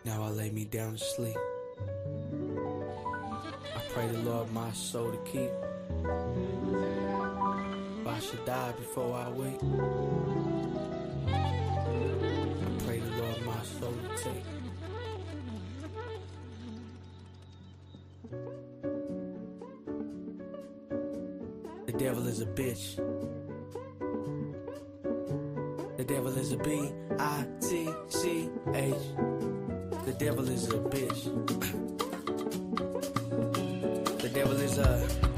Now I lay me down to sleep. I pray the Lord my soul to keep. If I should die before I wake, I pray the Lord my soul to take. The devil is a bitch. The devil is a B-I-T-C-H. The devil is a bitch. The devil is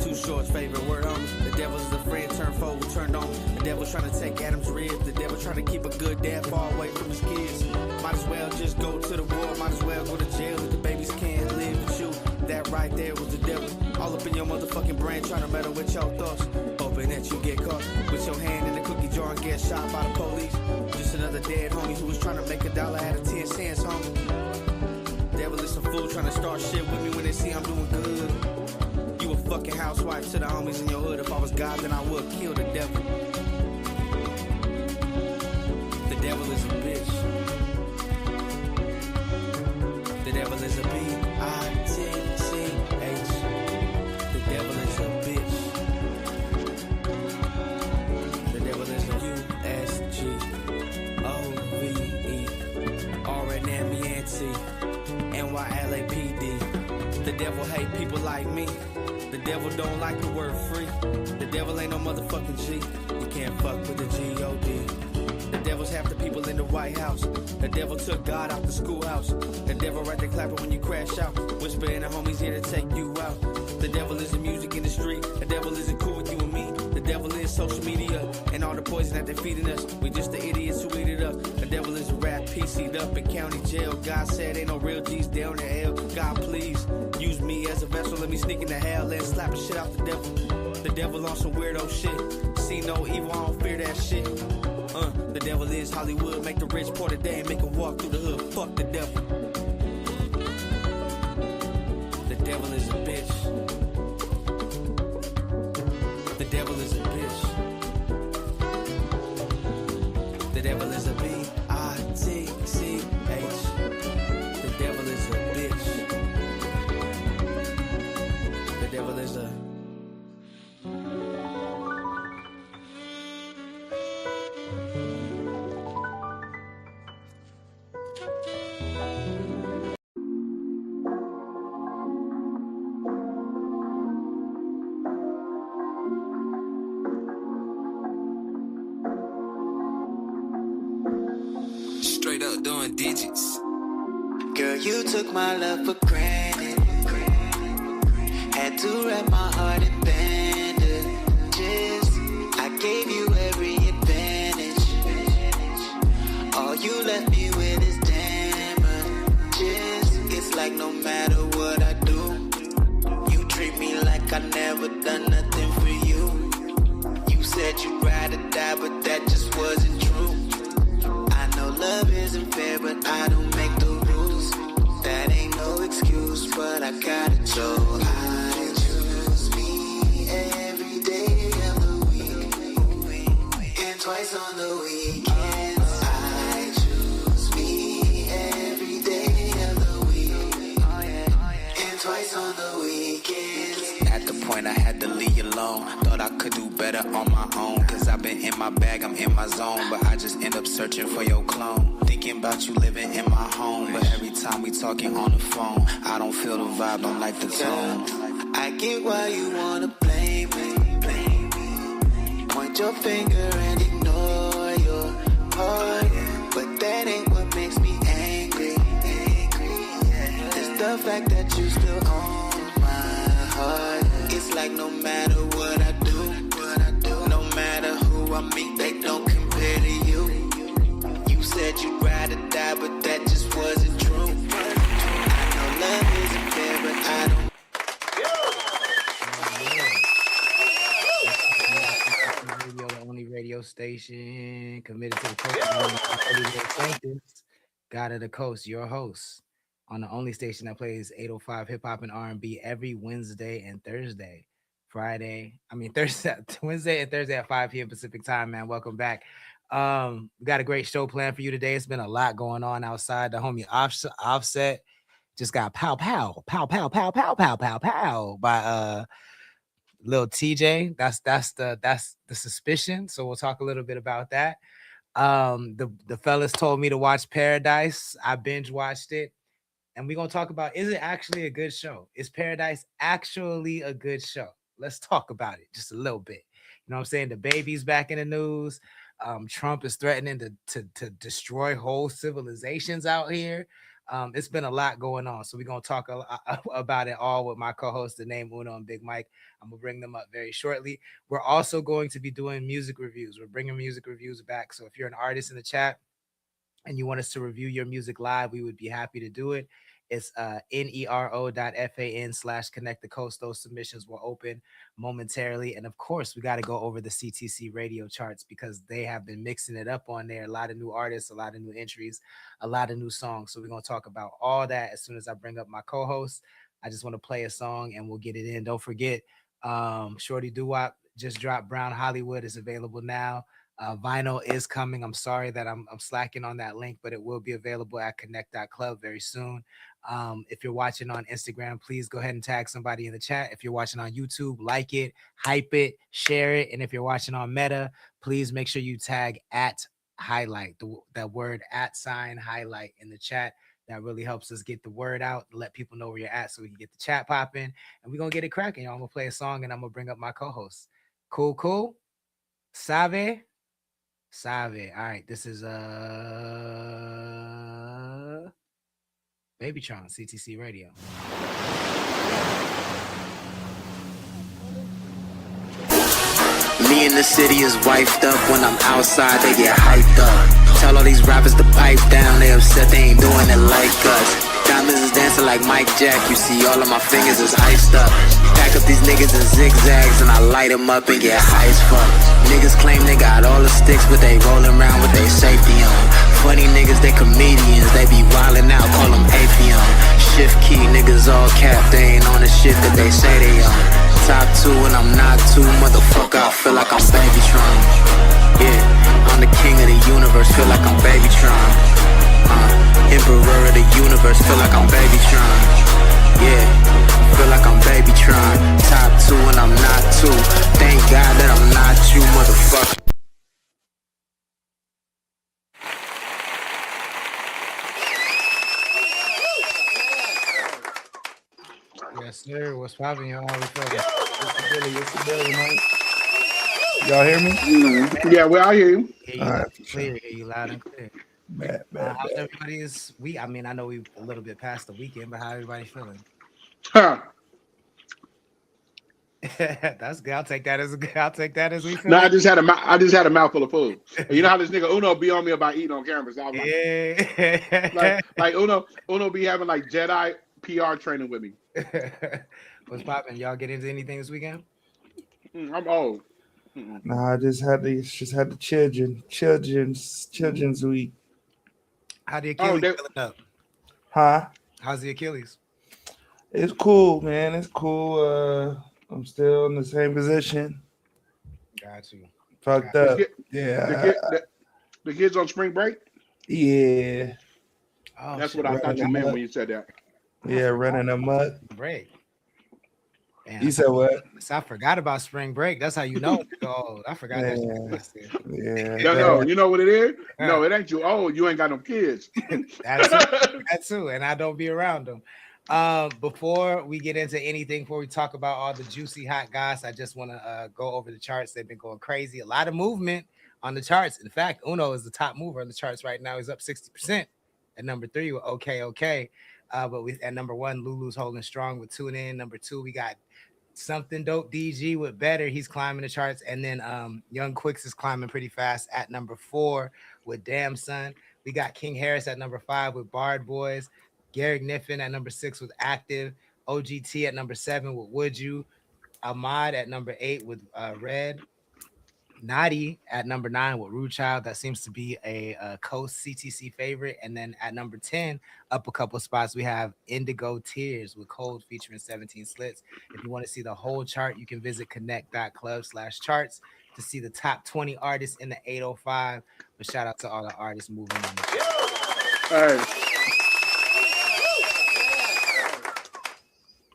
Too Short's favorite word on me. The devil is a friend turned foe turned on. The devil's trying to take Adam's rib. The devil trying to keep a good dad far away from his kids. Might as well just go to the war. Might as well go to jail if the babies can't live with you. That right there was the devil. All up in your motherfucking brain trying to meddle with your thoughts. Hoping that you get caught with your hand in the cookie jar and get shot by the police. Just another dead homie who was trying to make $1 out of 10 cents, homie. Devil is some fool trying to start shit with me when they see I'm doing good. You a fucking housewife to the homies in your hood. If I was God, then I would kill the devil. The devil is a bitch. The devil is a B-I-T-C-H. The devil is a bitch. The devil is a U-S-G-O-V-E. R-N-M-E-N-T. N-Y-L-A-P-D. The devil hate people like me. The devil don't like the word free. The devil ain't no motherfucking G. You can't fuck with the G-O-D. The devil's half the people in the White House. The devil took God out the schoolhouse. The devil right there clapping when you crash out. Whispering the homies here to take you out. The devil is the music industry. The devil isn't cool with you and me. The devil is social media and all the poison that they're feeding us. We just the idiots who eat it up. The devil is a rap PC'd up in county jail. God said ain't no real G's down in hell. God please use me as a vessel. Let me sneak into hell and slap a shit out the devil. The devil on some weirdo shit. See no evil, I don't fear that shit. The devil is Hollywood. Make the rich poor today and make them walk through the hood. Fuck the devil. The devil is a bitch. The devil is a bitch. The devil is a B-I-T-C-H. The devil is a bitch. The devil is a... Straight up doing digits. Girl, you took my love for granted. Had to wrap my heart in bandages. I gave you every advantage. All you left me with is damages. It's like no matter what I do, you treat me like I never done nothing for you. You said you'd ride or die, but that just wasn't true. I know love isn't fair, but I don't make the rules. That ain't no excuse, but I gotta show. I choose me every day of the week, and twice on the weekends. I choose me every day of the week, and twice on the weekends. At the point I had to leave you alone. Thought I could do better on my own. Cause I've been in my bag, I'm in my zone. But I just end up searching for your clone. Thinking about you living in my home. But every time we talking on the phone, I don't feel the vibe, don't like the tone. I get why you wanna blame me. Point your finger and ignore your heart. But that ain't what makes me angry. It's the fact that you still own my heart. It's like no matter what I do, no matter who I meet, they don't compare to you. You said you'd ride or die, but that just wasn't true. I know love isn't fair, but I don't. The only radio station committed to the coast. God of the Coast, your host on the only station that plays 805 hip hop and R&B every Wednesday and Thursday. Wednesday and Thursday at 5 p.m. Pacific time, man. Welcome back. We got a great show planned for you today. It's been a lot going on outside. The homie Offset just got pow pow pow pow pow pow pow pow pow by Lil TJ. That's the suspicion. So we'll talk a little bit about that. The fellas told me to watch Paradise. I binge watched it. And we're gonna talk about, is it actually a good show? Is Paradise actually a good show? Let's talk about it just a little bit. You know what I'm saying? The baby's back in the news. Trump is threatening to destroy whole civilizations out here. It's been a lot going on. So we're gonna talk about it all with my co-hosts, the name Uno and Big Mike. I'm gonna bring them up very shortly. We're also going to be doing music reviews. We're bringing music reviews back. So if you're an artist in the chat and you want us to review your music live, we would be happy to do it. It's nero.fan/connectthecoast. Those submissions will open momentarily. And of course, we got to go over the CTC radio charts because they have been mixing it up on there. A lot of new artists, a lot of new entries, a lot of new songs. So we're going to talk about all that as soon as I bring up my co-host. I just want to play a song and we'll get it in. Don't forget, Shorty Doo-Wop just dropped Brown Hollywood. Is available now. Vinyl is coming. I'm sorry that I'm slacking on that link, but it will be available at connect.club very soon. If you're watching on Instagram, please go ahead and tag somebody in the chat. If you're watching on YouTube, like it, hype it, share it. And if you're watching on Meta, please make sure you tag at highlight, that word @ highlight in the chat. That really helps us get the word out, let people know where you're at so we can get the chat popping. And we're going to get it cracking. Y'all, I'm going to play a song and I'm going to bring up my co-host. Cool? Save. All right, this is Babytron, CTC Radio. Me in the city is wifed up. When I'm outside, they get hyped up. Tell all these rappers to pipe down. They upset they ain't doing it like us. Diamonds is dancing like Mike Jack. You see all of my fingers is iced up. Pack up these niggas in zigzags and I light them up and get high as fuck. Niggas claim they got all the sticks, but they rolling around with their safety on. Funny niggas, they comedians. They be wildin' out, call them Apion. Shift key, niggas all capped. They ain't on the shit that they say they on. Top 2 and I'm not 2, motherfucker, I feel like I'm Babytron. Yeah, I'm the king of the universe, feel like I'm Babytron. Emperor of the universe, feel like I'm Babytron. Yeah, feel like I'm Babytron. Top 2 and I'm not 2. Thank God that I'm not you, motherfucker. Yes, sir. What's poppin', y'all? How we feeling? It's the Billy, man. Y'all hear me? Mm-hmm. Yeah, well, I hear you. Hear you clear, hear you loud and clear. How's everybody's week? I mean, I know we a little bit past the weekend, but how everybody feeling? Huh. That's good. I'll take that as we feel. No, I just had a mouthful of food. You know how this nigga Uno be on me about eating on camera? So I was like Uno be having like Jedi PR training with me. What's poppin'? Y'all get into anything this weekend? I'm old. Nah, I just had the children's week. How the Achilles filling up? Huh? How's the Achilles? It's cool, man. It's cool. I'm still in the same position. Got you. Fucked up. Yeah. The kids on spring break? Yeah. Oh, that's what I thought you meant when you said that. Yeah, running them up. Break. Man, You said what? I forgot about spring break. That's how you know it's old. I forgot that. Yeah. No, you know what it is? No, it ain't you old. You ain't got no kids. That's too, and I don't be around them. Before we get into anything, before we talk about all the juicy hot goss, I just want to go over the charts. They've been going crazy. A lot of movement on the charts. In fact, Uno is the top mover on the charts right now. He's up 60%. At number 3, with okay. But we at number 1, Lulu's holding strong with Tune In. Number 2, we got Something Dope DG with Better. He's climbing the charts. And then Young Quicks is climbing pretty fast at number 4 with Damn Son. We got King Harris at number 5 with Bard Boys. Garrick Niffin at number 6 with Active. OGT at number 7 with Would You. Ahmad at number 8 with Red. Nadi at number 9 with Rude Child. That seems to be a Coast CTC favorite. And then at number 10, up a couple spots, we have Indigo Tears with Cold featuring 17 Slits. If you want to see the whole chart, you can visit connect.club/charts to see the top 20 artists in the 805. But shout out to all the artists moving on the show. Hey.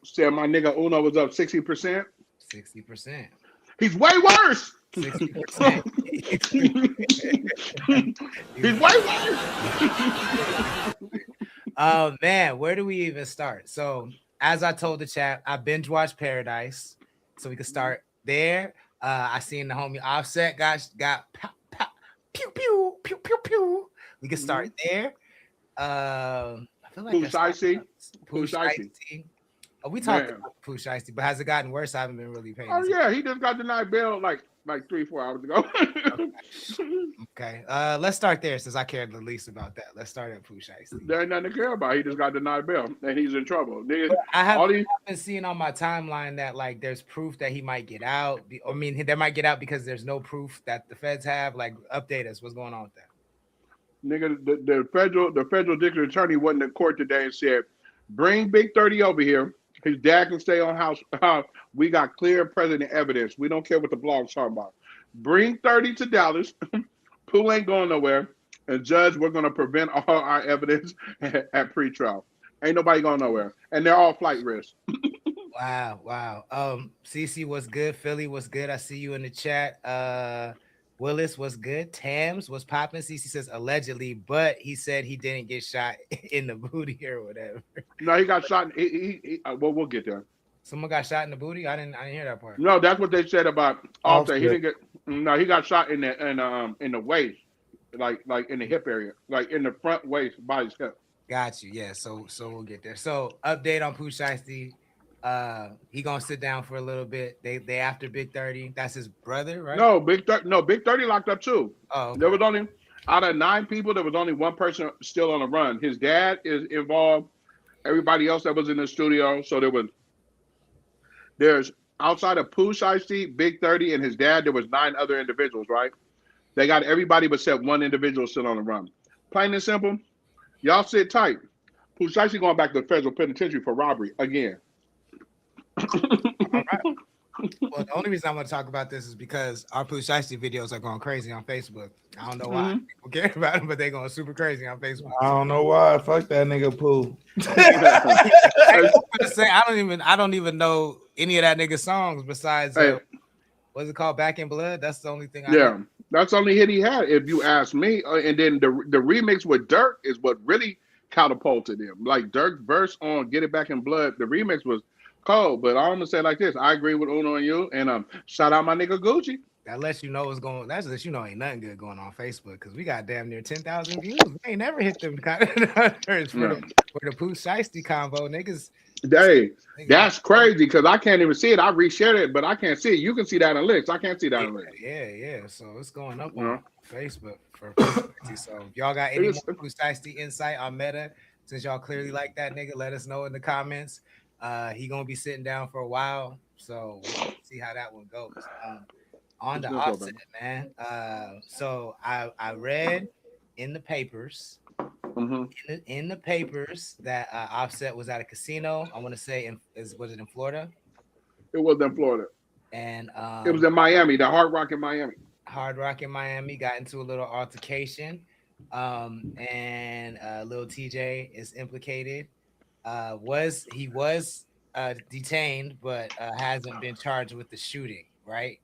Said my nigga Uno was up 60%. 60%. He's way worse. 60%. He's way worse. Oh man, where do we even start? So, as I told the chat, I binge watched Paradise, so we can start there. I seen the homie Offset got pop, pop, pew pew pew pew pew. We can start there. I feel like Pooh Shiesty. Oh, we talked about Pooh Shiesty, but has it gotten worse? I haven't been really paying attention. Yeah, he just got denied bail like 3-4 hours ago. Okay. Let's start there since I cared the least about that. Let's start at Pooh Shiesty. There ain't nothing to care about. He just got denied bail and he's in trouble. I haven't seen on my timeline that like there's proof that he might get out. I mean, they might get out because there's no proof that the feds have. Like, update us. What's going on with that? Nigga, the federal district attorney went in court today and said, "Bring Big 30 over here. His dad can stay on house. We got clear precedent evidence. We don't care what the blog's talking about. Bring 30 to Dallas. Pooh ain't going nowhere. And judge, we're going to prevent all our evidence at pretrial. Ain't nobody going nowhere. And they're all flight risks." Wow. CC was good. Philly was good. I see you in the chat. Willis was good. Tams was popping. CC says allegedly, but he said he didn't get shot in the booty or whatever. No, he got shot. Well, we'll get there. Someone got shot in the booty. I didn't hear that part. No, that's what they said about Offset. He didn't get. No, he got shot in the waist, like in the hip area, like in the front waist by his hip. Got you. Yeah. So we'll get there. So update on Pooh Shiesty. He gonna sit down for a little bit. They after Big 30. That's his brother, right? No, Big 30 locked up too. Oh, okay. There was only out of 9 people, there was only one person still on the run. His dad is involved. Everybody else that was in the studio. So there's outside of Pooh Shiesty, Big 30, and his dad, there was 9 other individuals, right? They got everybody but except one individual still on the run. Plain and simple. Y'all sit tight. Pooh Shiesty going back to the federal penitentiary for robbery again. All right. Well, the only reason I'm going to talk about this is because our Pooh Shiesty videos are going crazy on Facebook. I don't know why people care about them, but they're going super crazy on Facebook. I don't know why. Fuck that nigga Pooh. I don't even know any of that nigga's songs besides what's it called? Back in Blood. That's the only thing. That's the only hit he had, if you ask me. And then the remix with Dirk is what really catapulted him. Like Dirk's verse on "Get It Back in Blood," the remix was cold. But I'm gonna say it like this: I agree with Uno and you, and shout out my nigga Gucci. That lets you know what's going. That lets you know ain't nothing good going on Facebook because we got damn near 10,000 views. We ain't never hit them kind of for the Pooh Shiesty combo, niggas. Hey, that's crazy because I can't even see it. I reshared it, but I can't see it. You can see that in links. I can't see that in links. Yeah. So it's going up on Facebook for Pooh Shiesty. So if y'all got any more Pooh Shiesty insight on Meta, since y'all clearly like that nigga, let us know in the comments. He gonna be sitting down for a while, so we'll see how that one goes. On the Offset, man. So I read in the papers, in the papers that Offset was at a casino. I want to say, was it in Florida? It was in Florida, and it was in Miami. The Hard Rock in Miami. Hard Rock in Miami got into a little altercation, and Lil TJ is implicated. He was detained, but hasn't been charged with the shooting, right?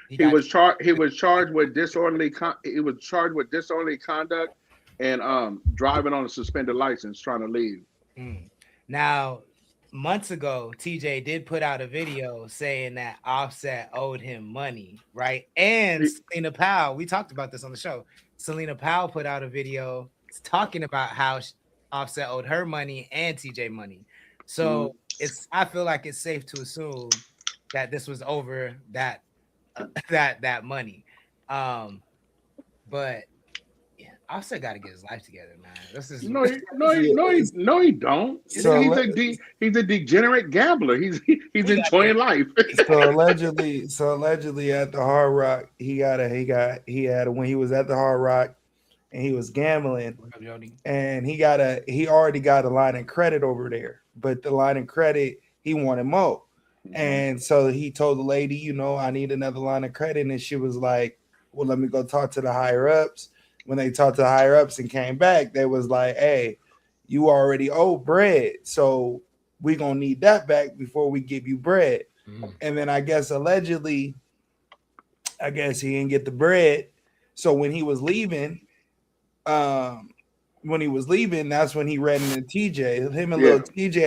He was charged with disorderly conduct and driving on a suspended license, trying to leave. Now, months ago, TJ did put out a video saying that Offset owed him money, right? And Selena Powell, we talked about this on the show. Selena Powell put out a video talking about how Offset owed her money and TJ money. So I feel like it's safe to assume that this was over that money. But yeah, Offset got to get his life together, man. This is no, he don't. He's a degenerate gambler. He's enjoying life. So allegedly at the Hard Rock, he had when he was at the Hard Rock and he was gambling, and he already got a line of credit over there, but the line of credit he wanted more. And so he told the lady, you know, I need another line of credit. And she was like, well, let me go talk to the higher ups. When they talked to the higher ups and came back, they was like, hey, you already owe bread. So we're going to need that back before we give you bread. And then I guess allegedly, he didn't get the bread. So when he was leaving, that's when he ran into TJ. Him and little TJ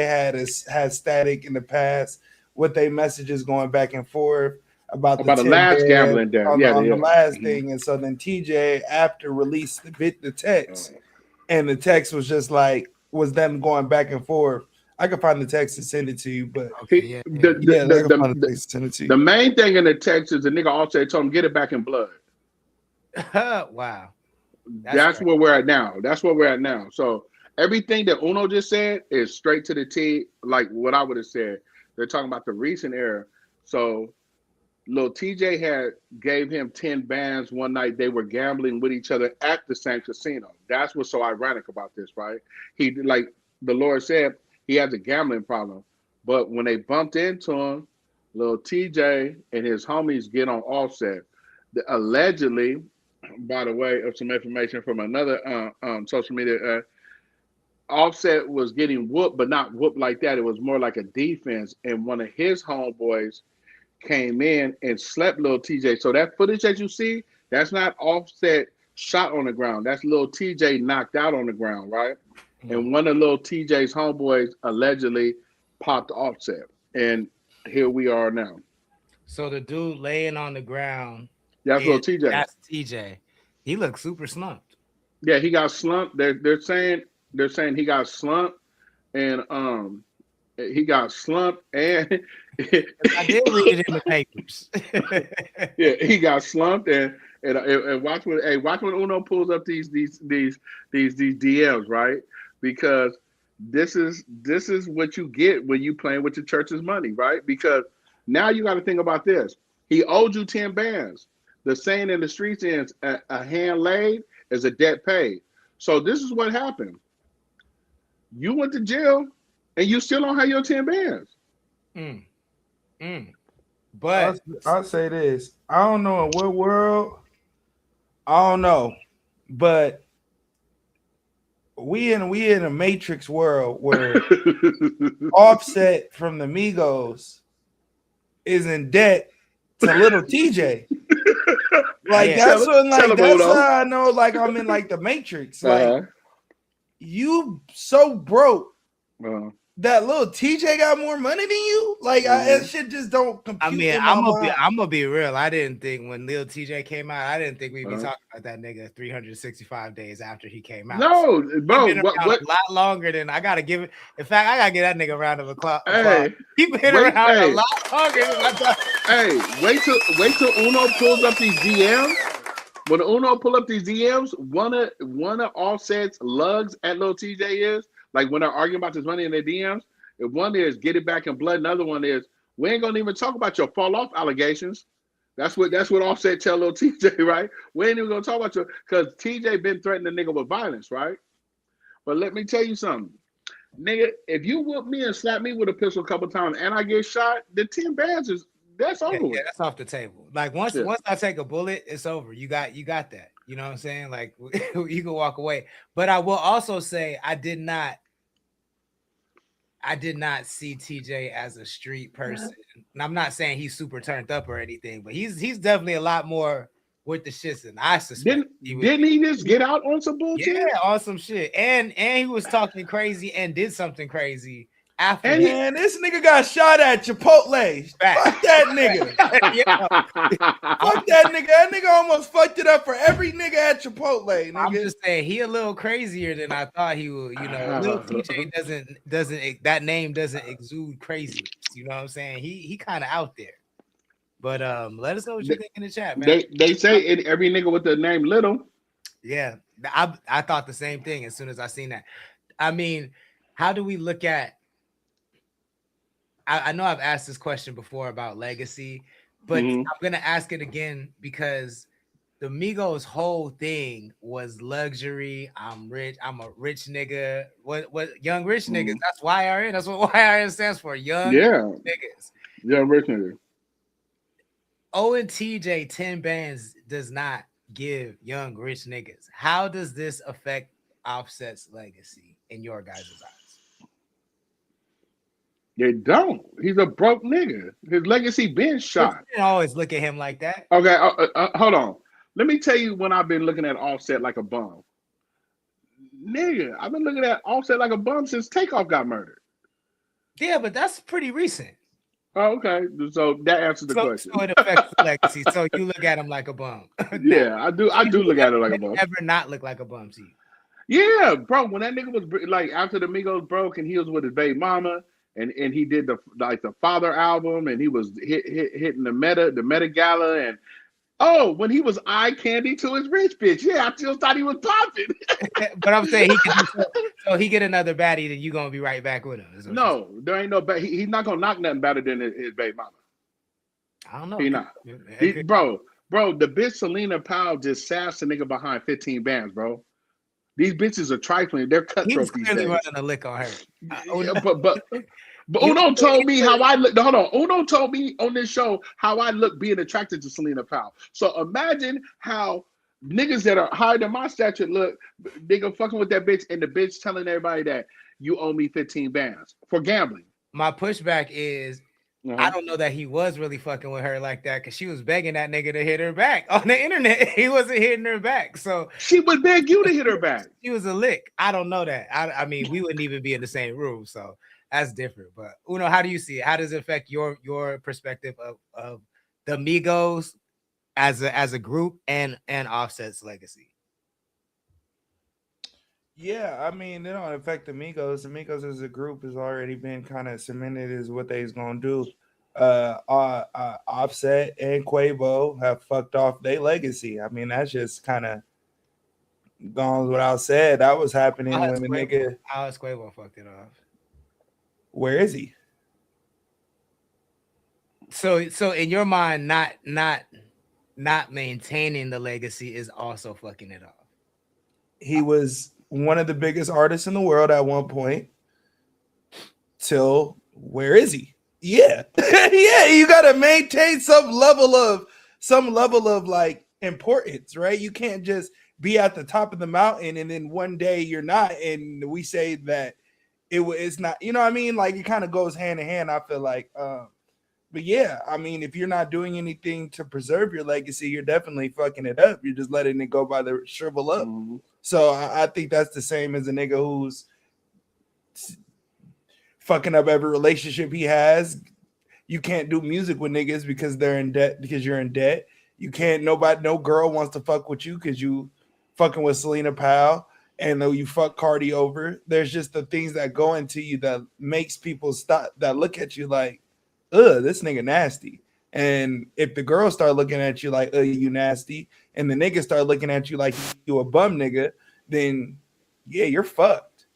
had static in the past with their messages going back and forth about the last gambling day. On the last thing. And so then TJ after released the text, and the text was just like was them going back and forth. I can find the text and send it to you, but the main thing in the text is the nigga also told him get it back in blood. Wow. That's where we're at now. So everything that Uno just said is straight to the T, like what I would have said. They're talking about the recent era. So Lil TJ gave him 10 bands one night. They were gambling with each other at the same casino. That's what's so ironic about this, right? He, like the Lord said, he has a gambling problem. But when they bumped into him, Lil TJ and his homies get on Offset. Allegedly, by the way, of some information from another social media, Offset was getting whooped, but not whooped like that. It was more like a defense. And one of his homeboys came in and slept Lil TJ. So that footage that you see, that's not Offset shot on the ground. That's Lil TJ knocked out on the ground, right? And one of Lil TJ's homeboys allegedly popped Offset. And here we are now. So the dude laying on the ground. That's Lil TJ. That's TJ. He looks super slumped. Yeah, he got slumped. They're saying he got slumped, and he got slumped, and I did read it in the papers. Yeah, he got slumped, and watch when Uno pulls up these DMs, right? Because this is what you get when you playing with your church's money, right? Because now you got to think about this. He owed you 10 bands. The saying in the streets is a hand laid is a debt paid. So this is what happened. You went to jail and you still don't have your 10 bands. But I'll say this. I don't know in what world. I don't know. But we in a Matrix world where Offset from the Migos is in debt to little TJ. Like that's how I know like I'm in like the Matrix. Like you so broke that little TJ got more money than you. Like that shit just don't compute. I mean, I'm gonna be real. I didn't think when Lil TJ came out, I didn't think we'd be talking about that nigga 365 days after he came out. No, bro, a lot longer than I gotta give it. In fact, I gotta give that nigga a round of applause. Hey, he been around a lot longer than I thought. Hey, wait till Uno pulls up these DMs. When Uno pull up these DMs, one of Offset's lugs at Lil TJ is like when they're arguing about this money in their DMs. If one is get it back in blood, another one is we ain't gonna even talk about your fall off allegations. That's what Offset tell Lil TJ, right? We ain't even gonna talk about your because TJ been threatening the nigga with violence, right? But let me tell you something, nigga. If you whoop me and slap me with a pistol a couple times and I get shot, the 10 bands is. That's over with. Yeah, that's off the table. Like once I take a bullet, it's over. You got that. You know what I'm saying? Like you can walk away. But I will also say I did not see TJ as a street person. And I'm not saying he's super turned up or anything, but he's definitely a lot more with the shits than I suspect. Didn't he just get out on some bullshit? Yeah, on some shit. And he was talking crazy and did something crazy. After and this nigga got shot at Chipotle. Fuck that nigga. Fuck that nigga. That nigga almost fucked it up for every nigga at Chipotle. Nigga. I'm just saying he a little crazier than I thought he would. You know, Lil TJ doesn't that name doesn't exude crazy. You know what I'm saying? He kind of out there. But let us know what you think in the chat, man. They say every nigga with the name Little. Yeah, I thought the same thing as soon as I seen that. I mean, how do we look at? I know I've asked this question before about legacy, but I'm gonna ask it again because the Migos' whole thing was luxury. I'm rich. I'm a rich nigga. What young rich niggas? That's YRN. That's what YRN stands for. Young niggas. Young rich nigga. O and TJ 10 bands does not give young rich niggas. How does this affect Offset's legacy in your guys' eyes? They don't. He's a broke nigga. His legacy been shot. You can't always look at him like that. Okay, hold on. Let me tell you when I've been looking at Offset like a bum. Nigga, I've been looking at Offset like a bum since Takeoff got murdered. Yeah, but that's pretty recent. Oh, okay. So that answers the question. So it affects the legacy. So you look at him like a bum. Yeah, I do. I do look at him like a bum. Ever not look like a bum to you? Yeah, bro. When that nigga was like after the Migos broke and he was with his baby mama and he did the Father album and he was hitting the Meta Gala and when he was eye candy to his rich bitch. Yeah, I still thought he was popping. But I'm saying he get another baddie, then you gonna be right back with him. No, there ain't no he's not gonna knock nothing better than his baby mama. I don't know. He not. Bro, the bitch Selena Powell just sassed a nigga behind 15 bands, bro. These bitches are trifling. They're cutthroat these days. He's clearly running a lick on her. But Uno told me how I look. Hold on. Uno told me on this show how I look being attracted to Selena Powell. So imagine how niggas that are higher than my stature look. Nigga fucking with that bitch and the bitch telling everybody that you owe me 15 bands for gambling. My pushback is I don't know that he was really fucking with her like that because she was begging that nigga to hit her back on the internet. He wasn't hitting her back. So she would beg you to hit her back. She was a lick. I don't know that. I mean, we wouldn't even be in the same room. So that's different. But Uno, how do you see it? How does it affect your perspective of the Migos as a group and Offset's legacy? Yeah, I mean, it don't affect the Migos. The Migos as a group has already been kind of cemented as what they's gonna do. Offset and Quavo have fucked off their legacy. I mean, that's just kind of gone without said. That was happening when the nigga. How has Quavo fucked it off? Where is he? So in your mind, not maintaining the legacy is also fucking it off. He was one of the biggest artists in the world at one point. Till where is he? Yeah. Yeah, you gotta maintain some level of like importance, right? You can't just be at the top of the mountain and then one day you're not, and we say that it's not, you know what I mean? Like it kind of goes hand in hand, I feel like. But yeah, I mean, if you're not doing anything to preserve your legacy, you're definitely fucking it up. You're just letting it go by the shrivel up. Mm-hmm. So I think that's the same as a nigga who's fucking up every relationship he has. You can't do music with niggas because they're in debt, because you're in debt. You can't, no girl wants to fuck with you because you fucking with Selena Powell, and though you fuck Cardi over. There's just the things that go into you that makes people stop, that look at you like, this nigga nasty. And if the girls start looking at you like, you nasty, and the niggas start looking at you like you a bum nigga, then yeah, you're fucked.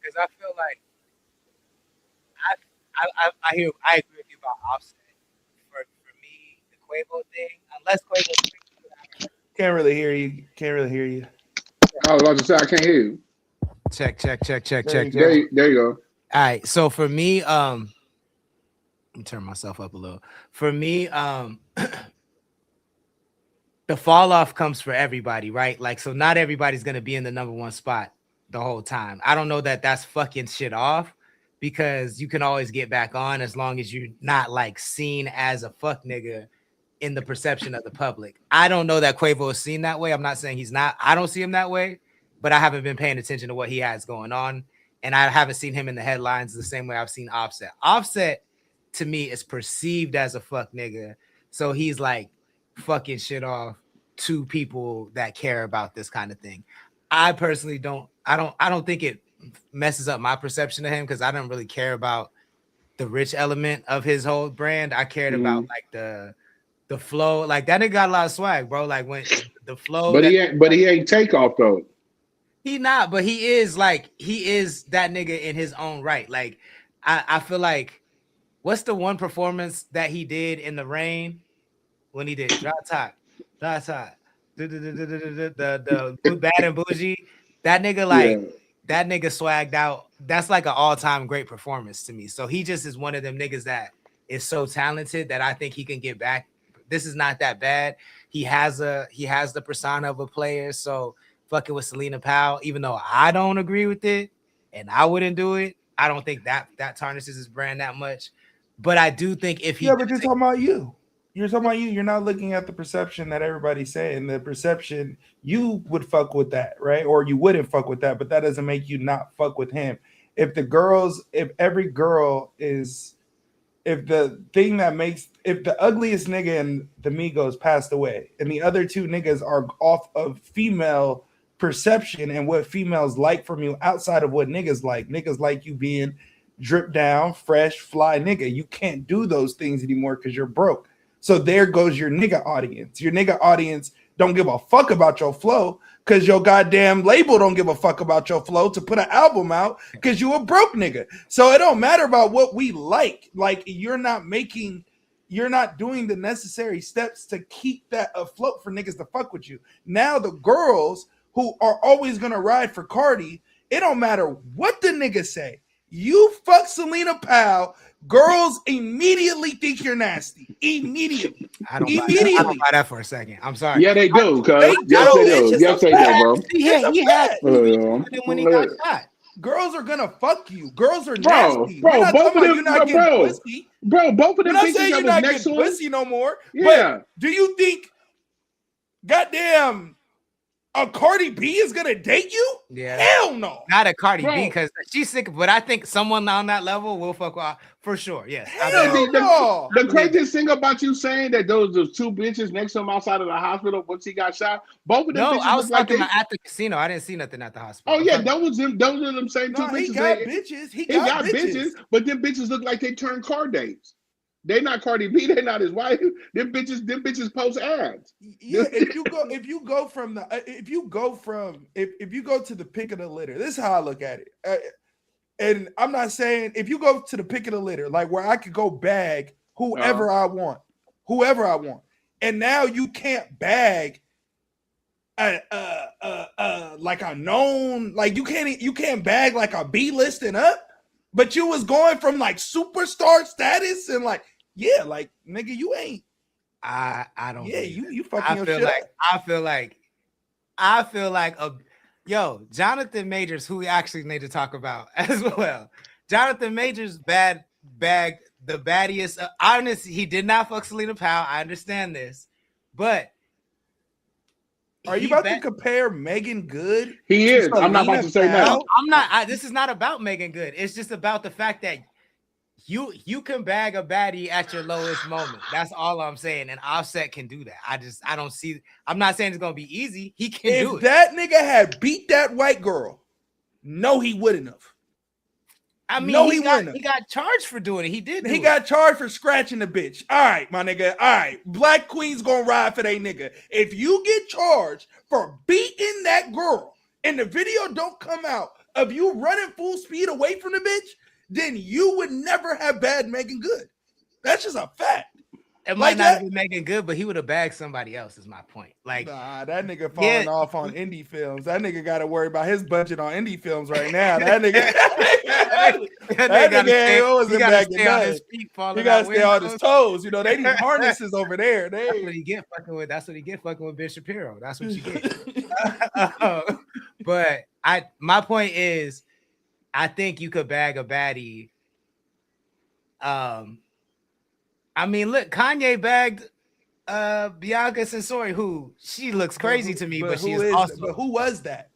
Because I feel like I agree with you about Offset. For me, the Quavo thing, unless Quavo can't really hear you. I was about to say I can't hear you. Check. There you go. All right, so for me, let me turn myself up a little. For me, the fall off comes for everybody, right? Like, so not everybody's gonna be in the number one spot the whole time. I don't know that that's fucking shit off, because you can always get back on as long as you're not like seen as a fuck nigga in the perception of the public. I don't know that Quavo is seen that way. I'm not saying he's not. I don't see him that way, but I haven't been paying attention to what he has going on. And I haven't seen him in the headlines the same way I've seen Offset. Offset, to me, is perceived as a fuck nigga. So he's like fucking shit off to people that care about this kind of thing. I personally don't think it messes up my perception of him, because I don't really care about the rich element of his whole brand. I cared about like the flow. Like that nigga got a lot of swag, bro. Like when the flow. But he ain't Takeoff though. He not, but he is that nigga in his own right. Like I feel like, what's the one performance that he did in the rain when he did drop top, the Bad and Bougie? That nigga that nigga swagged out that's like an all-time great performance to me. So he just is one of them niggas that is so talented that I think he can get back. This is not that bad. He has the persona of a player. So fucking with Selena Powell, even though I don't agree with it and I wouldn't do it, I don't think that tarnishes his brand that much. But I do think if he but you're talking about you. You're talking about you. You're not looking at the perception that everybody's saying. The perception, you would fuck with that, right? Or you wouldn't fuck with that, but that doesn't make you not fuck with him. If the ugliest nigga in the Migos passed away and the other two niggas are off of female perception and what females like from you outside of what niggas like you being drip down, fresh, fly nigga. You can't do those things anymore because you're broke. So there goes your nigga audience. Your nigga audience don't give a fuck about your flow because your goddamn label don't give a fuck about your flow to put an album out because you a broke nigga. So it don't matter about what we like. Like you're not doing the necessary steps to keep that afloat for niggas to fuck with you. Now the girls who are always gonna ride for Cardi, it don't matter what the niggas say. You fuck Selena Powell, girls immediately think you're nasty. Immediately. I don't buy that for a second. I'm sorry. Yeah, they do. Yes, they do, bro. He had when he got shot. Girls are gonna fuck you. Girls are nasty. Bro, both of them, you're not getting pussy. Bro, both of them. I'm not saying you're not getting pussy no more. Yeah. But do you think, goddamn, a Cardi B is gonna date you? Yeah. Hell no. Not a Cardi B because she's sick, but I think someone on that level will fuck with her for sure. Yes. The craziest thing about you saying that those two bitches next to him outside of the hospital once he got shot, both of them bitches I was talking like at the casino. I didn't see nothing at the hospital. Oh yeah, those are them same two bitches. He got bitches. He got bitches, but them bitches look like they turned car dates. They not Cardi B. They not his wife. Them bitches post ads. Yeah, if you go to the pick of the litter, this is how I look at it. And I'm not saying if you go to the pick of the litter, like where I could go bag whoever I want, and now you can't bag like a known, like you can't bag like a B list and up. But you was going from like superstar status and like, yeah, like nigga, you ain't. I don't. Yeah, you fucking your shit. I feel like Jonathan Majors, who we actually need to talk about as well. Jonathan Majors bagged the baddest. Honestly, he did not fuck Selena Powell. I understand this, but. Are you about to compare Megan Good? He is. I'm not about to say no. I'm not. This is not about Megan Good. It's just about the fact that you can bag a baddie at your lowest moment. That's all I'm saying. And Offset can do that. I don't see. I'm not saying it's gonna be easy. He can do it. If that nigga had beat that white girl, no, he wouldn't have. I mean, he got charged for doing it. He did. He got charged for scratching the bitch. All right, my nigga. All right, Black Queen's gonna ride for they nigga. If you get charged for beating that girl and the video don't come out of you running full speed away from the bitch, then you would never have bad Megan Good. That's just a fact. It might not be Megan Good, but he would have bagged somebody else, is my point. Like, nah, that nigga falling off on indie films. That nigga got to worry about his budget on indie films right now. That nigga, that nigga wasn't bagging nothing. He got to stay on his toes. You know, they need harnesses over there. That's what he get fucking with. That's what he get fucking with Ben Shapiro. That's what you get. But my point is, I think you could bag a baddie. I mean, look, Kanye bagged Bianca Censori, who she looks crazy to me, but she is awesome. But who was that?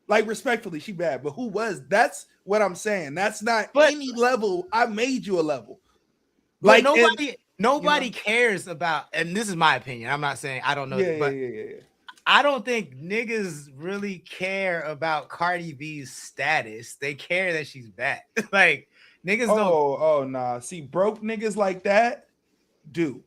Like, respectfully, she bad, but who was? That's what I'm saying. That's not any level. I made you a level. Like nobody cares about, and this is my opinion. I'm not saying I don't know, but I don't think niggas really care about Cardi B's status. They care that she's bad. Like niggas don't. Oh, nah. See, broke niggas like that do.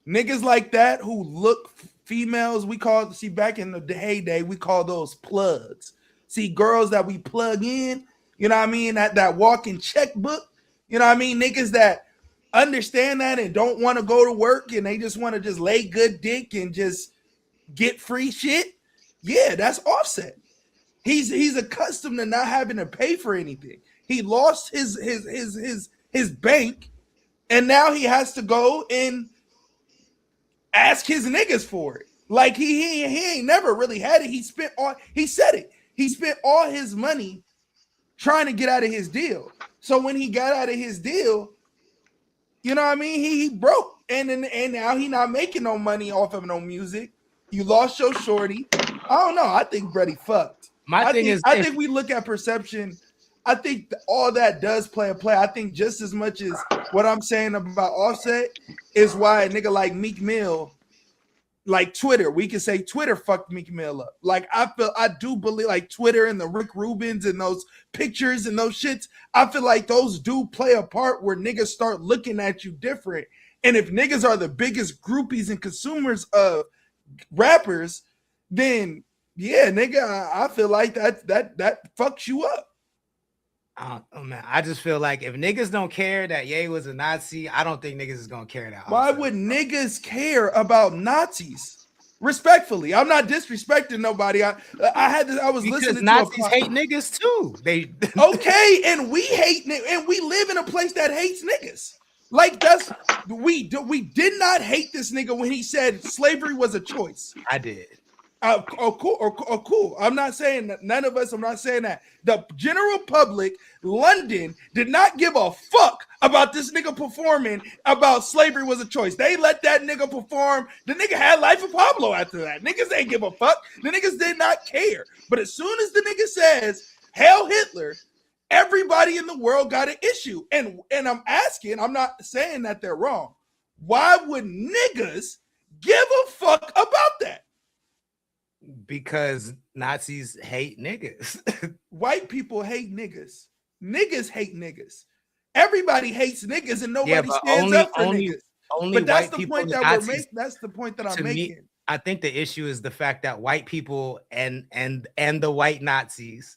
Niggas like that who look females, we call, see, back in the heyday, we call those plugs. See, girls that we plug in, you know what I mean? That walking checkbook, you know what I mean? Niggas that understand that and don't want to go to work and they just want to just lay good dick and just get free shit. Yeah, that's Offset. He's accustomed to not having to pay for anything. He lost his bank, and now he has to go and ask his niggas for it. Like he ain't never really had it. He spent all his money trying to get out of his deal. So when he got out of his deal, you know what I mean? He broke. And now he not making no money off of no music. You lost your shorty. I don't know. I think Brady fucked. I think we look at perception. I think all that does play a play. I think just as much as what I'm saying about Offset is why a nigga like Meek Mill, like Twitter, we can say Twitter fucked Meek Mill up. Like I do believe like Twitter and the Rick Rubins and those pictures and those shits, I feel like those do play a part where niggas start looking at you different. And if niggas are the biggest groupies and consumers of rappers, then yeah, nigga, I feel like that fucks you up. Oh man, I just feel like if niggas don't care that Ye was a Nazi, I don't think niggas is gonna care that. Why would niggas care about Nazis? Respectfully, I'm not disrespecting nobody. I was listening Nazis to hate niggas too. They okay, and we hate and we live in a place that hates niggas. Like we did not hate this nigga when he said slavery was a choice. I did. Cool. I'm not saying that. None of us. I'm not saying that. The general public, London, did not give a fuck about this nigga performing about slavery was a choice. They let that nigga perform. The nigga had Life of Pablo after that. Niggas ain't give a fuck. The niggas did not care. But as soon as the nigga says "Hail Hitler," everybody in the world got an issue. And I'm asking. I'm not saying that they're wrong. Why would niggas give a fuck about that? Because Nazis hate niggas. White people hate niggas. Niggas hate niggas. Everybody hates niggas, and nobody stands up for niggas. But that's the point that we're making. That's the point that I'm making. I think the issue is the fact that white people and the white Nazis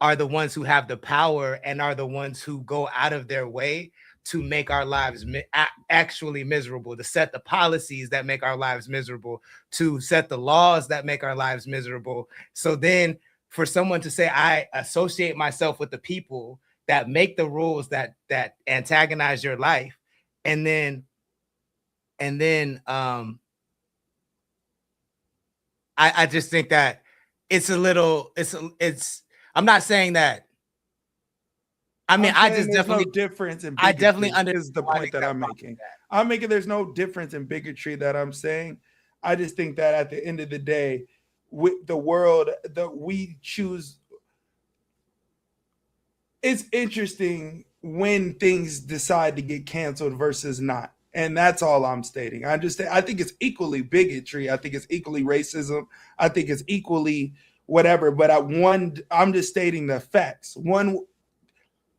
are the ones who have the power and are the ones who go out of their way to make our lives actually miserable, to set the policies that make our lives miserable, to set the laws that make our lives miserable. So then for someone to say, I associate myself with the people that make the rules that antagonize your life, and then I just think that I'm not saying that. I mean, I just definitely no difference in bigotry. I definitely understand is the point that I'm making. I'm making there's no difference in bigotry that I'm saying. I just think that at the end of the day, with the world that we choose, it's interesting when things decide to get canceled versus not. And that's all I'm stating. I think it's equally bigotry. I think it's equally racism. I think it's equally whatever. But I'm just stating the facts. One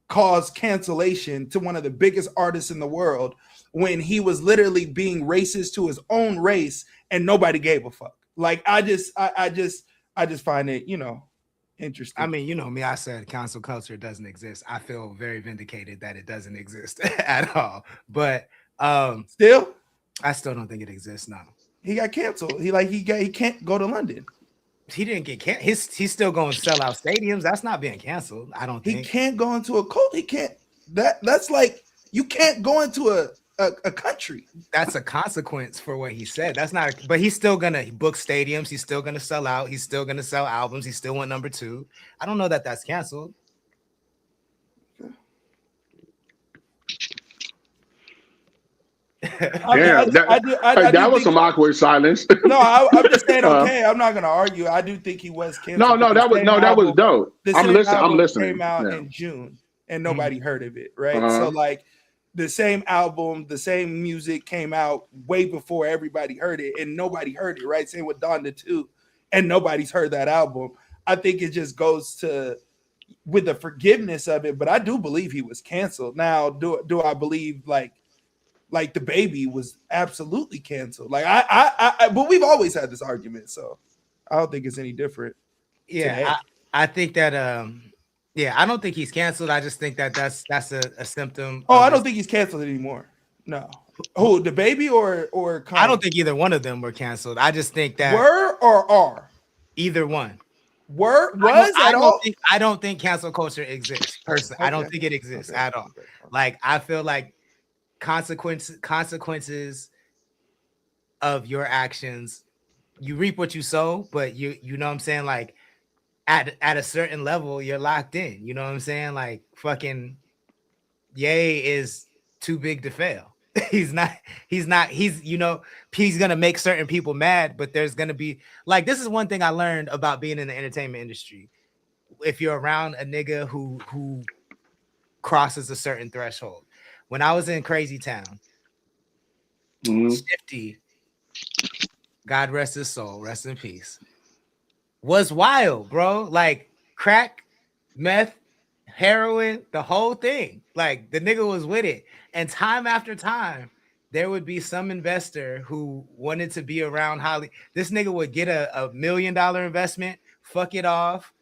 caused cancellation to one of the biggest artists in the world when he was literally being racist to his own race and nobody gave a fuck. Like I just find it, interesting. I mean, you know me, I said cancel culture doesn't exist. I feel very vindicated that it doesn't exist at all. But I still don't think it exists now. He got canceled. He can't go to London. He didn't get canceled. He's still going to sell out stadiums. That's not being canceled. I don't think he can't go into a cult. He can't. That's like you can't go into a country. That's a consequence for what he said. That's not. But he's still gonna book stadiums. He's still gonna sell out. He's still gonna sell albums. He still went number 2. I don't know that that's canceled. That was some awkward silence. No, I'm just saying. Okay, I'm not gonna argue. I do think he was canceled. No, that was dope. I'm listening. Came out in June, and nobody heard of it, right? So like, the same album, the same music came out way before everybody heard it, and nobody heard it, right? Same with Donda 2, and nobody's heard that album. I think it just goes to with the forgiveness of it, but I do believe he was canceled. Now, do I believe like the Baby was absolutely canceled? Like but we've always had this argument, so I don't think it's any different. Yeah, I think that I don't think he's canceled. I just think that that's a symptom. Oh, I don't think he's canceled anymore. No. Who, the Baby or Kanye? I don't think either one of them were canceled. I just think that were or are either one. I don't think cancel culture exists. Personally, I don't think it exists at all. Like, I feel like consequences of your actions, you reap what you sow, but you know what I'm saying? Like, at a certain level, you're locked in. You know what I'm saying? Like, fucking Ye is too big to fail. He's gonna make certain people mad, but there's gonna be, like, this is one thing I learned about being in the entertainment industry. If you're around a nigga who crosses a certain threshold. When I was in Crazy Town, Shifty, God rest his soul, rest in peace, was wild, bro. Like, crack, meth, heroin, the whole thing. Like, the nigga was with it. And time after time, there would be some investor who wanted to be around Holly. This nigga would get a $1 million investment, fuck it off,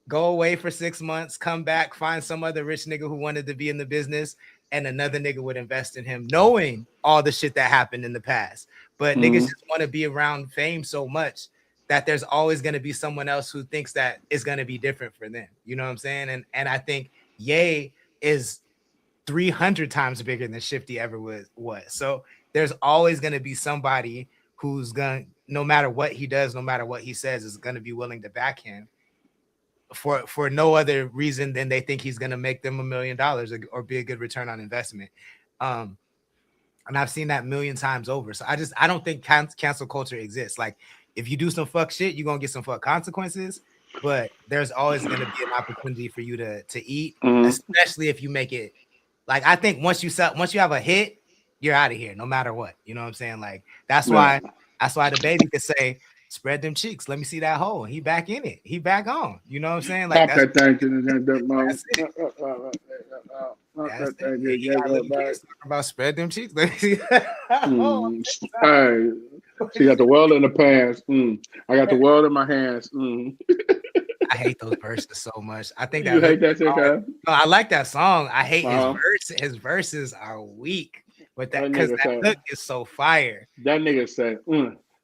go away for 6 months, come back, find some other rich nigga who wanted to be in the business, and another nigga would invest in him, knowing all the shit that happened in the past. But niggas just want to be around fame so much that there's always going to be someone else who thinks that it's going to be different for them. You know what I'm saying? And I think Ye is 300 times bigger than Shifty ever was. So there's always going to be somebody who's going to, no matter what he does, no matter what he says, is going to be willing to back him for no other reason than they think he's going to make them $1 million or be a good return on investment. And I've seen that 1,000,000 times over. So I don't think cancel culture exists. Like, if you do some fuck shit, you're going to get some fuck consequences, but there's always going to be an opportunity for you to eat, especially if you make it. Like, I think once you have a hit, you're out of here, no matter what. You know what I'm saying? Like, that's why the baby could say, spread them cheeks. Let me see that hole. He back in it. He back on. You know what I'm saying? Like, Pop that thing. About spread them cheeks. Let me see. Hey, she got the world in the pants. I got the world in my hands. I hate those verses so much. I think that you hate that shit, no, I like that song. I hate his verses. His verses are weak, but that because that hook is so fire. That nigga said,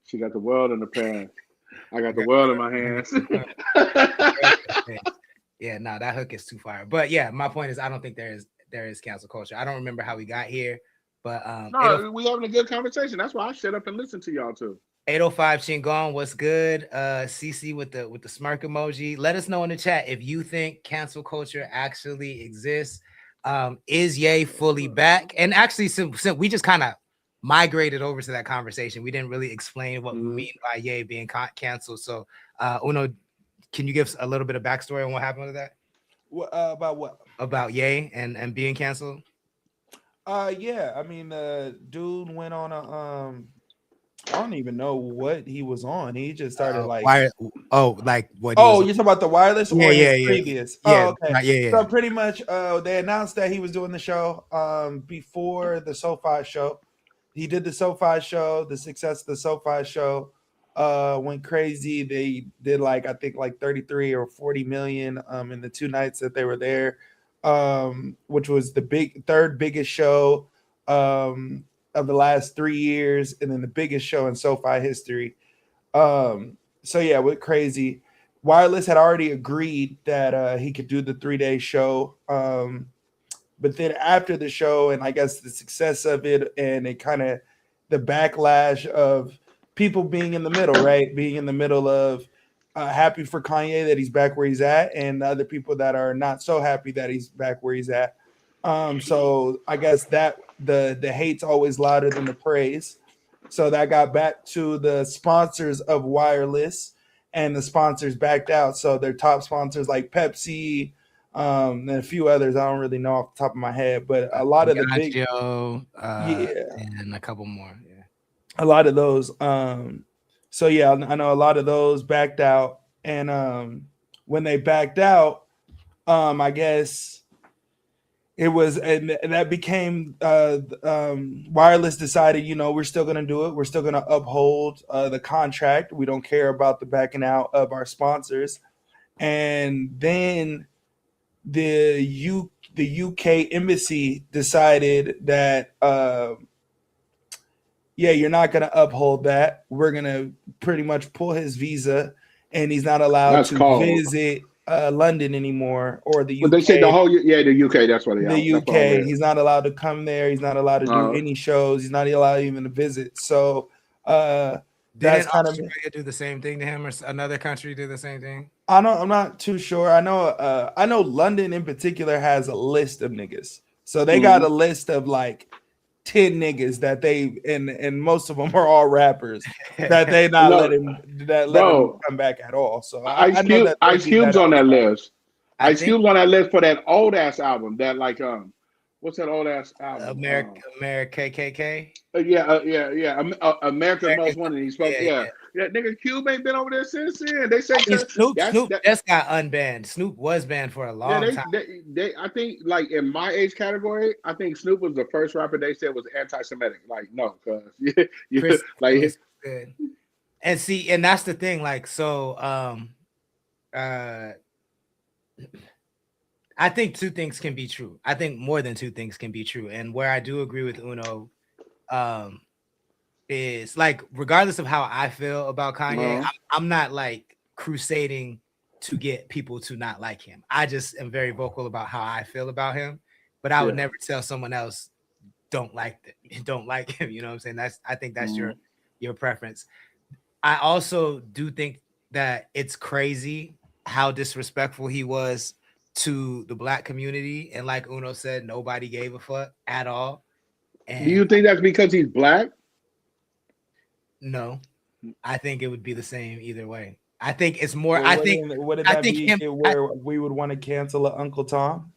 she got the world in the pants. I got the world in my hands. Yeah, no, that hook is too fire. But yeah, my point is, I don't think there is cancel culture. I don't remember how we got here, but no, we having a good conversation. That's why I shut up and listen to y'all too. 805 Chingon, what's good? CC with the smirk emoji. Let us know in the chat if you think cancel culture actually exists. Is Ye fully back? And actually, since we just kind of migrated over to that conversation, we didn't really explain what we mean by Ye being canceled. So, Uno, can you give us a little bit of backstory on what happened with that? About what? About Ye and being canceled? Yeah. I mean, dude went on a I don't even know what he was on. He just started like what? Oh, you're talking about the wireless? Or previous? Yeah. Oh, okay. So pretty much, they announced that he was doing the show before the SoFi show. He did the SoFi show. The success of the SoFi show went crazy. They did I think 33 or 40 million in the 2 nights that they were there, which was the third biggest show of the last 3 years, and then the biggest show in SoFi history. So yeah, went crazy. Wireless had already agreed that he could do the 3-day show. But then after the show, and I guess the success of it, and it kind of the backlash of people being in the middle, right? Being in the middle of happy for Kanye that he's back where he's at, and the other people that are not so happy that he's back where he's at. So I guess that the hate's always louder than the praise. So that got back to the sponsors of Wireless, and the sponsors backed out. So their top sponsors like Pepsi, and a few others I don't really know off the top of my head, but a lot of the big and a couple more. Yeah. A lot of those. So yeah, I know a lot of those backed out. And when they backed out, I guess it was, and that became Wireless decided, we're still going to do it. We're still going to uphold the contract. We don't care about the backing out of our sponsors. And then the UK embassy decided that, you're not going to uphold that. We're going to pretty much pull his visa and he's not allowed That's to cold. visit London anymore or the UK. But they said the whole the UK. That's what they the that's what I UK. read. He's not allowed to come there. He's not allowed to do any shows. He's not allowed even to visit. So that's Didn't kind of. Australia do the same thing to him, or another country do the same thing? I'm not too sure. I know London in particular has a list of niggas. So they got a list of like 10 niggas that they and most of them are all rappers that they not let him come back at all. So I know that Ice Cube's on that list. Ice Cube's on that list for that old ass album. That like what's that old ass album? America KKK. America Most Wanted. He spoke. Yeah. Nigga Cube ain't been over there since then. They say Snoop just got unbanned. Snoop was banned for a long time. I think like in my age category, I think Snoop was the first rapper they said was anti-Semitic. Like no, because like good. And see, and that's the thing. Like so, I think two things can be true. I think more than two things can be true. And where I do agree with Uno, is like regardless of how I feel about Kanye, I'm not like crusading to get people to not like him. I just am very vocal about how I feel about him, but I would never tell someone else don't like him. You know what I'm saying? I think that's your preference. I also do think that it's crazy how disrespectful he was to the black community, and like Uno said, nobody gave a fuck at all. And do you think that's because he's black? No, I think it would be the same either way. I think it's more. Well, where we would want to cancel Uncle Tom.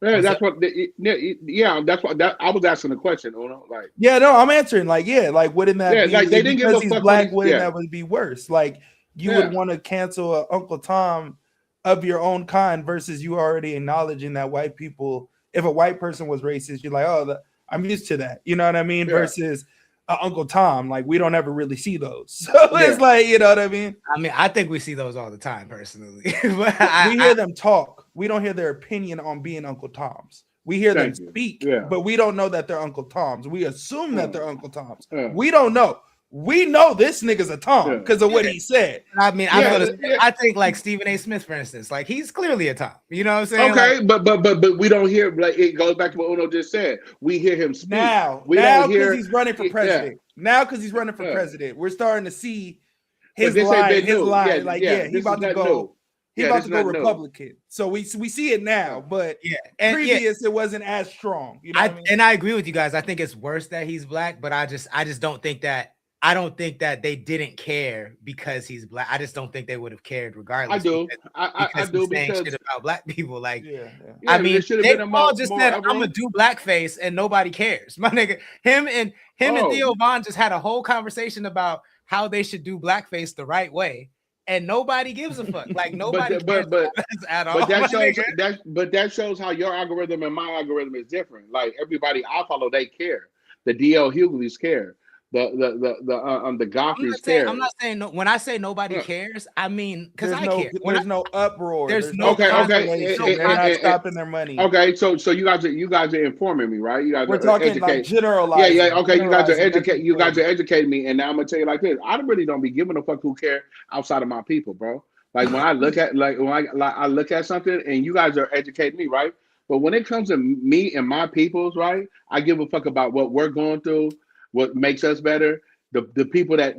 Yeah, that's what. That's what. I was asking the question. Uno, like. Yeah, no, I'm answering. Like, like, wouldn't that? Yeah, be, like they didn't give a he's fuck. Black, wouldn't that would be worse? Like, you would want to cancel Uncle Tom of your own kind versus you already acknowledging that white people. If a white person was racist, you're like, oh, I'm used to that. You know what I mean? Yeah. Versus Uncle Tom, like we don't ever really see those. So it's like, you know what I mean? I mean, I think we see those all the time, personally. We hear them talk. We don't hear their opinion on being Uncle Toms. We hear them speak, but we don't know that they're Uncle Toms. We assume that they're Uncle Toms. We don't know. We know this nigga's a Tom because of what he said. I mean, I think like Stephen A. Smith, for instance, like he's clearly a Tom. You know what I'm saying? Okay, like, but we don't hear, like it goes back to what Uno just said. We hear him speak. Now because he's running for president. Now because he's running for president, we're starting to see his line. He's about to go. He's about to go Republican. So we see it now, but previous it wasn't as strong. You know what I mean? And I agree with you guys. I think it's worse that he's black, but I just don't think that. I don't think that they didn't care because he's black. I just don't think they would have cared regardless. I do. I do because shit about black people. Like, I mean, they all just said, "I'm gonna do blackface," and nobody cares. My nigga, him and Theo Von just had a whole conversation about how they should do blackface the right way, and nobody gives a fuck. Like nobody cares at all. But that shows how your algorithm and my algorithm is different. Like everybody I follow, they care. The DL Hughleys care. The Godfreys care. I'm not saying no. When I say nobody cares, I mean because I care. There's no uproar. There's no okay. They're not stopping their money. Okay, so you guys are informing me, right? You guys we're talking like generalizing. Yeah. Okay, you guys are educating. You guys are educating me, and now I'm gonna tell you like this: I really don't be giving a fuck who care outside of my people, bro. Like when I look at I look at something, and you guys are educating me, right? But when it comes to me and my peoples, right? I give a fuck about what we're going through. What makes us better, the people that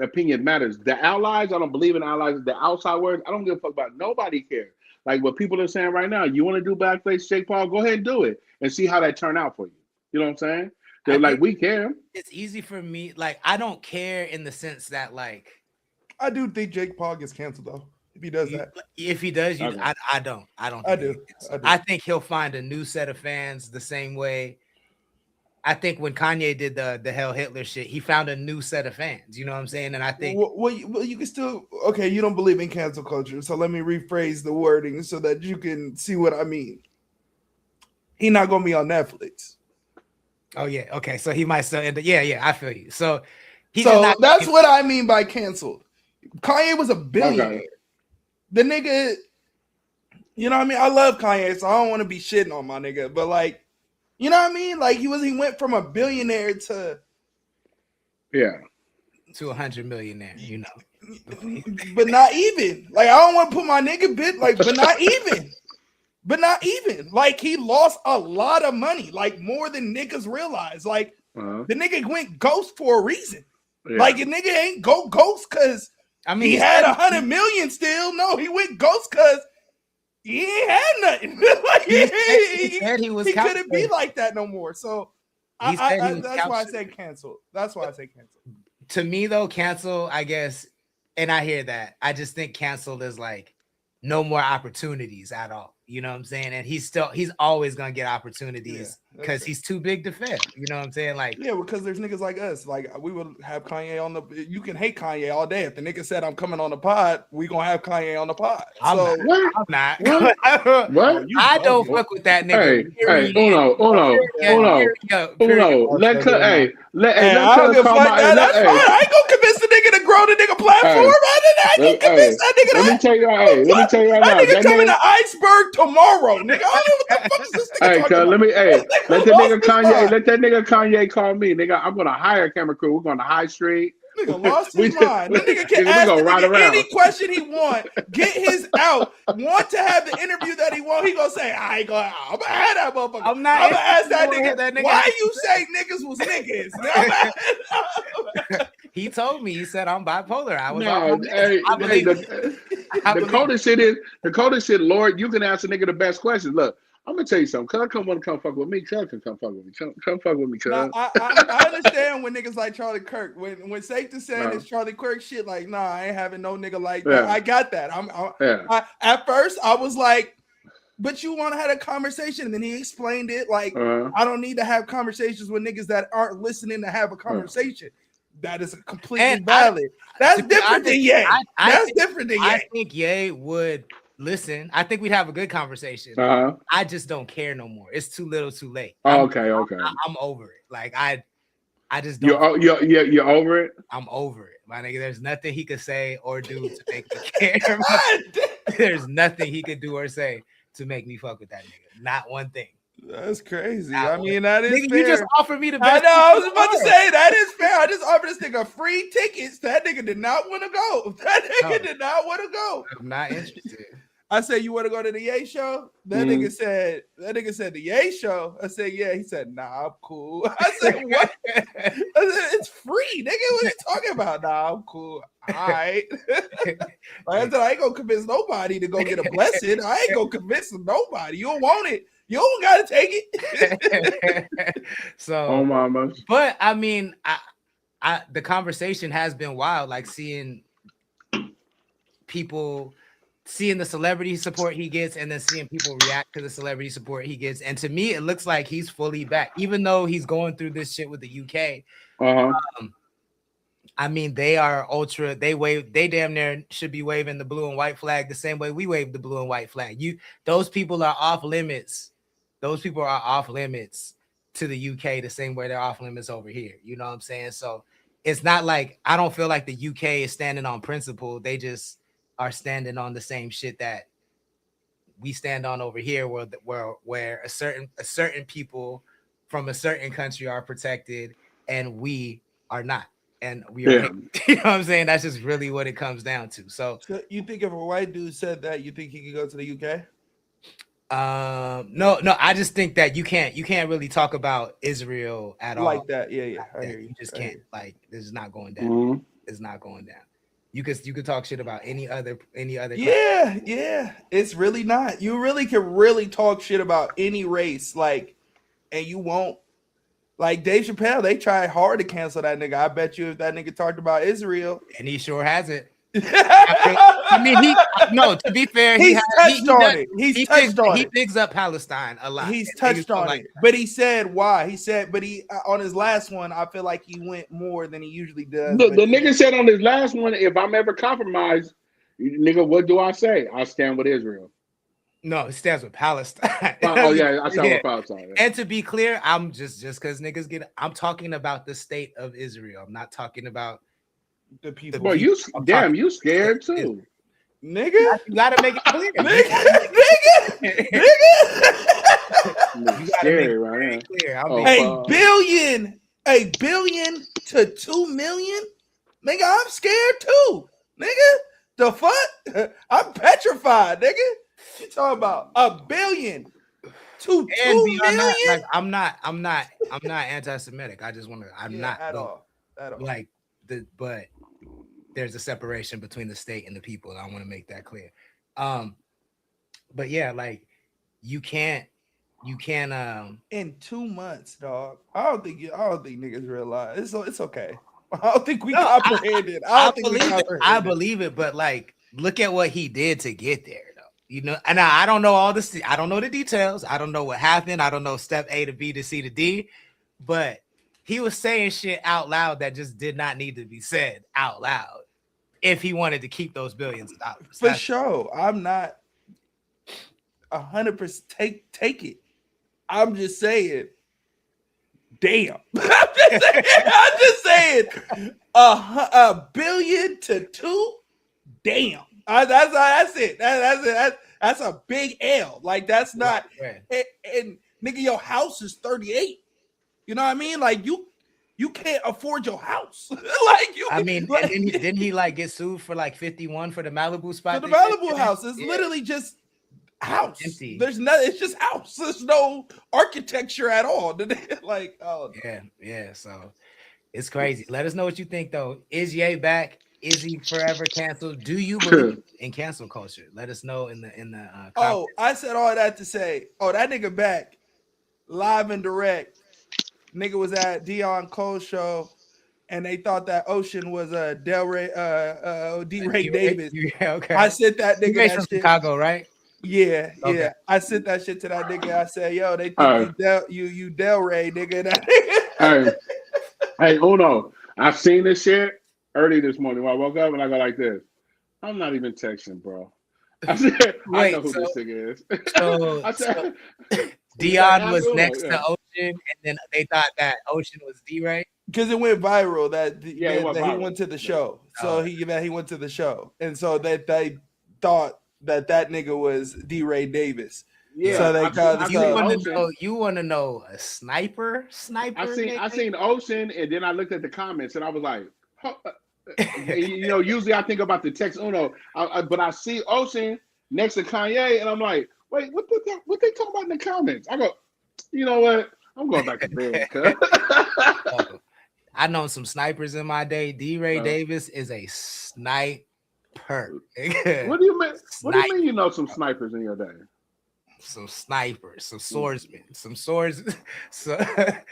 opinion matters. The allies, I don't believe in allies. The outside words, I don't give a fuck about. Nobody cares. Like what people are saying right now, you want to do blackface, Jake Paul, go ahead and do it and see how that turn out for you. You know what I'm saying? They're like, we care. It's easy for me. Like, I don't care in the sense that, like, I do think Jake Paul gets canceled though. If he does that, if he does, I don't. I do. I think he'll find a new set of fans the same way. I think when Kanye did the Hell Hitler shit, he found a new set of fans. You know what I'm saying? And I think well, you can still you don't believe in cancel culture, so let me rephrase the wording so that you can see what I mean. He's not gonna be on Netflix. Oh yeah, okay. So he might still end up. Yeah, I feel you. So that's what I mean by canceled. Kanye was a billionaire. Okay. The nigga, you know what I mean? I love Kanye, so I don't want to be shitting on my nigga, but like. You know what I mean? Like he went from a billionaire to 100 millionaire. You know, But not even. Like, I don't want to put my nigga bit, like, but not even. But not even. Like, he lost a lot of money, like, more than niggas realize. Like, the nigga went ghost for a reason. Yeah. Like, a nigga ain't go ghost because he had 100 million still. No, he went ghost because he ain't had nothing. Like, he couldn't be like that no more. So, that's why I say cancel. That's why I say cancel. To me, though, cancel, I guess, and I hear that. I just think cancel is like no more opportunities at all. You know what I'm saying? And he's always gonna get opportunities because he's too big to fail. You know what I'm saying? Like, yeah, because there's niggas like us. Like, we would have Kanye on the. You can hate Kanye all day. If the nigga said I'm coming on the pod, we gonna have Kanye on the pod. I'm not. What? I don't fuck with that nigga. Hey, Uno. Let cuz call my. I ain't gonna convince the nigga to grow the nigga platform. I ain't gonna convince that nigga. Let me tell you right now. That nigga coming to Iceberg tomorrow, nigga. I don't know what the fuck is this nigga talking about. Let that nigga Kanye call me, nigga. I'm gonna hire a camera crew. We're going to High Street. Nigga lost his mind. That nigga can ask the nigga any question he want, get his out, want to have the interview that he want. He gonna say, I'm gonna have that motherfucker. I'm gonna ask that nigga why you say niggas was niggas. He told me, he said I'm bipolar. I was the coldest shit, Lord, you can ask a nigga the best questions. Look, I'm gonna tell you something. Cuz want to come fuck with me. Cuz can come fuck with me. Come fuck with me, cuz. I understand when niggas like Charlie Kirk. When Safe to say it's Charlie Kirk shit, like, nah, I ain't having no nigga like that. I got that. At first, I was like, but you want to have a conversation, and then he explained it. Like, I don't need to have conversations with niggas that aren't listening to have a conversation. That is completely valid. That's different than Ye. That's different than Ye. I think Ye would listen. I think we'd have a good conversation. I just don't care no more. It's too little, too late. Okay. I'm over it. Like I just don't. You're over it. I'm over it, my nigga. There's nothing he could say or do to make me care. There's nothing he could do or say to make me fuck with that nigga. Not one thing. That's crazy. I mean, that is nigga, fair. You just offered me the best. I know. I was about to say that is fair. I just offered this nigga free tickets. That nigga did not want to go. Did not want to go. I'm not interested. I said, you want to go to the Ye show? That nigga said the Ye show. I said, yeah. He said, nah, I'm cool. I said, what? I said, it's free, nigga. What are you talking about? Nah, I'm cool. All right. Like I said, I ain't gonna convince nobody to go get a blessing. I ain't gonna convince nobody. You don't want it. You don't gotta take it. So, mama. But I mean, I the conversation has been wild. Like seeing people, seeing the celebrity support he gets, and then seeing people react to the celebrity support he gets. And to me, it looks like he's fully back, even though he's going through this shit with the UK. I mean, they are ultra. They damn near should be waving the blue and white flag the same way we wave the blue and white flag. Those people are off limits. Those people are off limits to the UK the same way they're off limits over here. You know what I'm saying? So it's not like, I don't feel like the UK is standing on principle. They just are standing on the same shit that we stand on over here, where a certain people from a certain country are protected and we are not. And we are, you know what I'm saying? That's just really what it comes down to. So you think if a white dude said that, you think he could go to the UK? No, I just think that you can't really talk about Israel at all like that. Yeah. I hear you. You just can't. Like, this is not going down. It's not going down. You could talk shit about any other country. Yeah. It's really not. You really can really talk shit about any race, like, and you won't. Like Dave Chappelle, they tried hard to cancel that nigga. I bet you if that nigga talked about Israel, and he sure hasn't. I mean, to be fair, he's touched on it. He bigs up Palestine a lot. He's touched on it. But he said why. He said, but he on his last one, I feel like he went more than he usually does. The nigga said on his last one, if I'm ever compromised, nigga, what do I say? I stand with Israel. No, it stands with Palestine. I stand with Palestine. And to be clear, I'm just because niggas I'm talking about the state of Israel. I'm not talking about the people. Boy, you scared too, nigga. You gotta make it clear, nigga. You scared, right? Clear. A billion to 2 million, nigga. I'm scared too. nigga. The fuck? I'm petrified, nigga. You talking about $1 billion to $2 million? That, like, I'm not anti-Semitic. I just want to. I'm not at all. Like but there's a separation between the state and the people. And I want to make that clear. But yeah, like you can't. In 2 months, dog. I don't think niggas realize it's okay. I don't think we comprehend it. I believe it, but like, look at what he did to get there, though. You know, and I don't know I don't know the details. I don't know what happened. I don't know step A to B to C to D, but he was saying shit out loud that just did not need to be said out loud if he wanted to keep those billions of dollars. For sure. I'm not 100% take it. I'm just saying, damn. I'm just saying, $1 billion to $2 billion. Damn. That's it. That's a big L. Like that's not. And nigga, your house is 38. You know what I mean? Like you can't afford your house. Like you. I mean, like, didn't he like get sued for like 51 for the Malibu spot? For the Malibu house, it's literally just house. Empty. There's nothing. It's just house. There's no architecture at all. Like, oh yeah. So it's crazy. Let us know what you think, though. Is Ye back? Is he forever canceled? Do you believe in cancel culture? Let us know in the comments. I said all that to say, that nigga back live and direct. Nigga was at Dion Cole's show, and they thought that Ocean was a D-Ray Davis. Yeah, okay. I sent that nigga that from shit. Chicago, right? Yeah, okay. Yeah. I sent that shit to that nigga. I said, yo, they think you Del Rey, nigga. That Hey, Uno, I've seen this shit early this morning when I woke up and I go like this. I'm not even texting, bro. I said, I know who this nigga is. Dion was next to Ocean, and then they thought that Ocean was D-Ray. Because it went viral that he went to the show. So he went to the show. And so that they thought that nigga was D-Ray Davis. Yeah. So they you want to know a sniper? I seen Ocean, and then I looked at the comments, and I was like, usually I think about the text Uno, but I see Ocean next to Kanye, and I'm like, wait, what they talking about in the comments? I go, you know what? I'm going back to bed. I know some snipers in my day. D-Ray Davis is a sniper. What do you mean? What do you mean you know some snipers in your day? Some snipers, some swordsmen, some swords. So I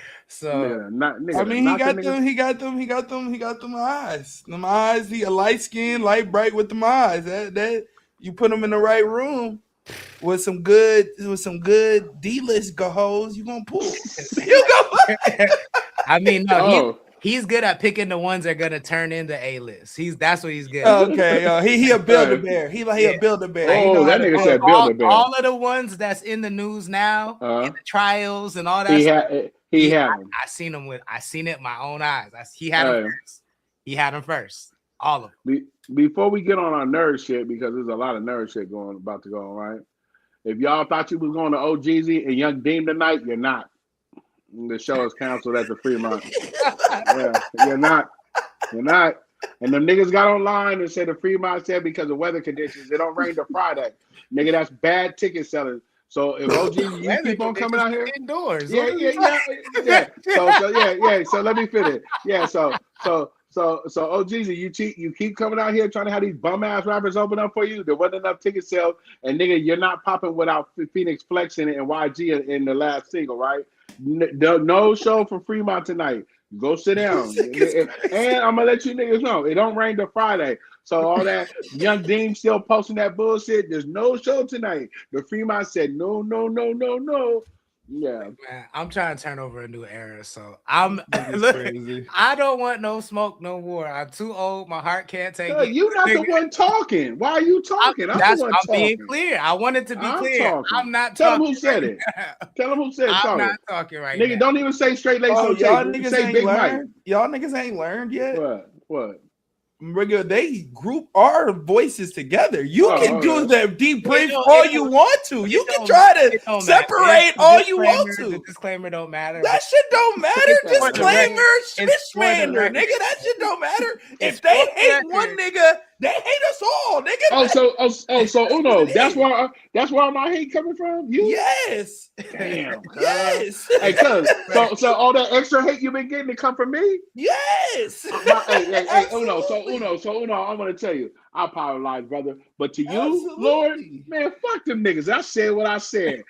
mean, he got them eyes. Them eyes, he a light skin, light bright with them eyes. That you put him in the right room with some good D-list hoes, you gonna pull. I mean, no, he's good at picking the ones that are gonna turn into A-list. That's what he's good at. Okay, he a Build-A-Bear. He a Build-A-Bear. Oh, that nigga said Build-A-Bear. All of the ones that's in the news now, in the trials and all that. He had them. I seen him I seen it with my own eyes. He had them first. He had them first. All of them. Before we get on our nerd shit, because there's a lot of nerd shit about to go on, right? If y'all thought you was going to OGZ and Young Deem tonight, you're not. The show is canceled at the Fremont. Yeah, you're not. And them niggas got online and said the Fremont said because of weather conditions, it don't rain till Friday. Nigga, that's bad ticket selling. So if OGZ, you keep on coming out here indoors. Yeah. So let me finish. Yeah, so OGZ, you keep coming out here trying to have these bum ass rappers open up for you. There wasn't enough ticket sales, and nigga, you're not popping without Phoenix Flex in it and YG in the last single, right? No show for Fremont tonight. Go sit down. And I'm gonna let you niggas know it don't rain till Friday. So all that Young Dean still posting that bullshit. There's no show tonight. The Fremont said no. Yeah, man, I'm trying to turn over a new era, so I don't want no smoke no more. I'm too old. My heart can't take it. You're not the one talking. Why are you talking? I'm being clear. I wanted to be clear. Talking. I'm not Tell talking. Him who said it. Tell him who said it. I'm not talking right now. Nigga, don't even say straight lace on tape. Y'all niggas say ain't Big learned. Mike. Y'all niggas ain't learned yet. What? They group our voices together. You can do the debrief all you want to. You can try to separate all you want to. The disclaimer don't matter. That shit don't matter. Disclaimer, switchmander, nigga. That shit don't matter. If they hate one nigga, They hate us all, nigga. So Uno, that's where my hate coming from. You? Yes. Damn. Yes. Hey, cuz. So all that extra hate you've been getting to come from me? Yes. Hey, Uno. So Uno, I'm gonna tell you, I apologize, brother. But to you, Absolutely. Lord, man, fuck them niggas. I said what I said.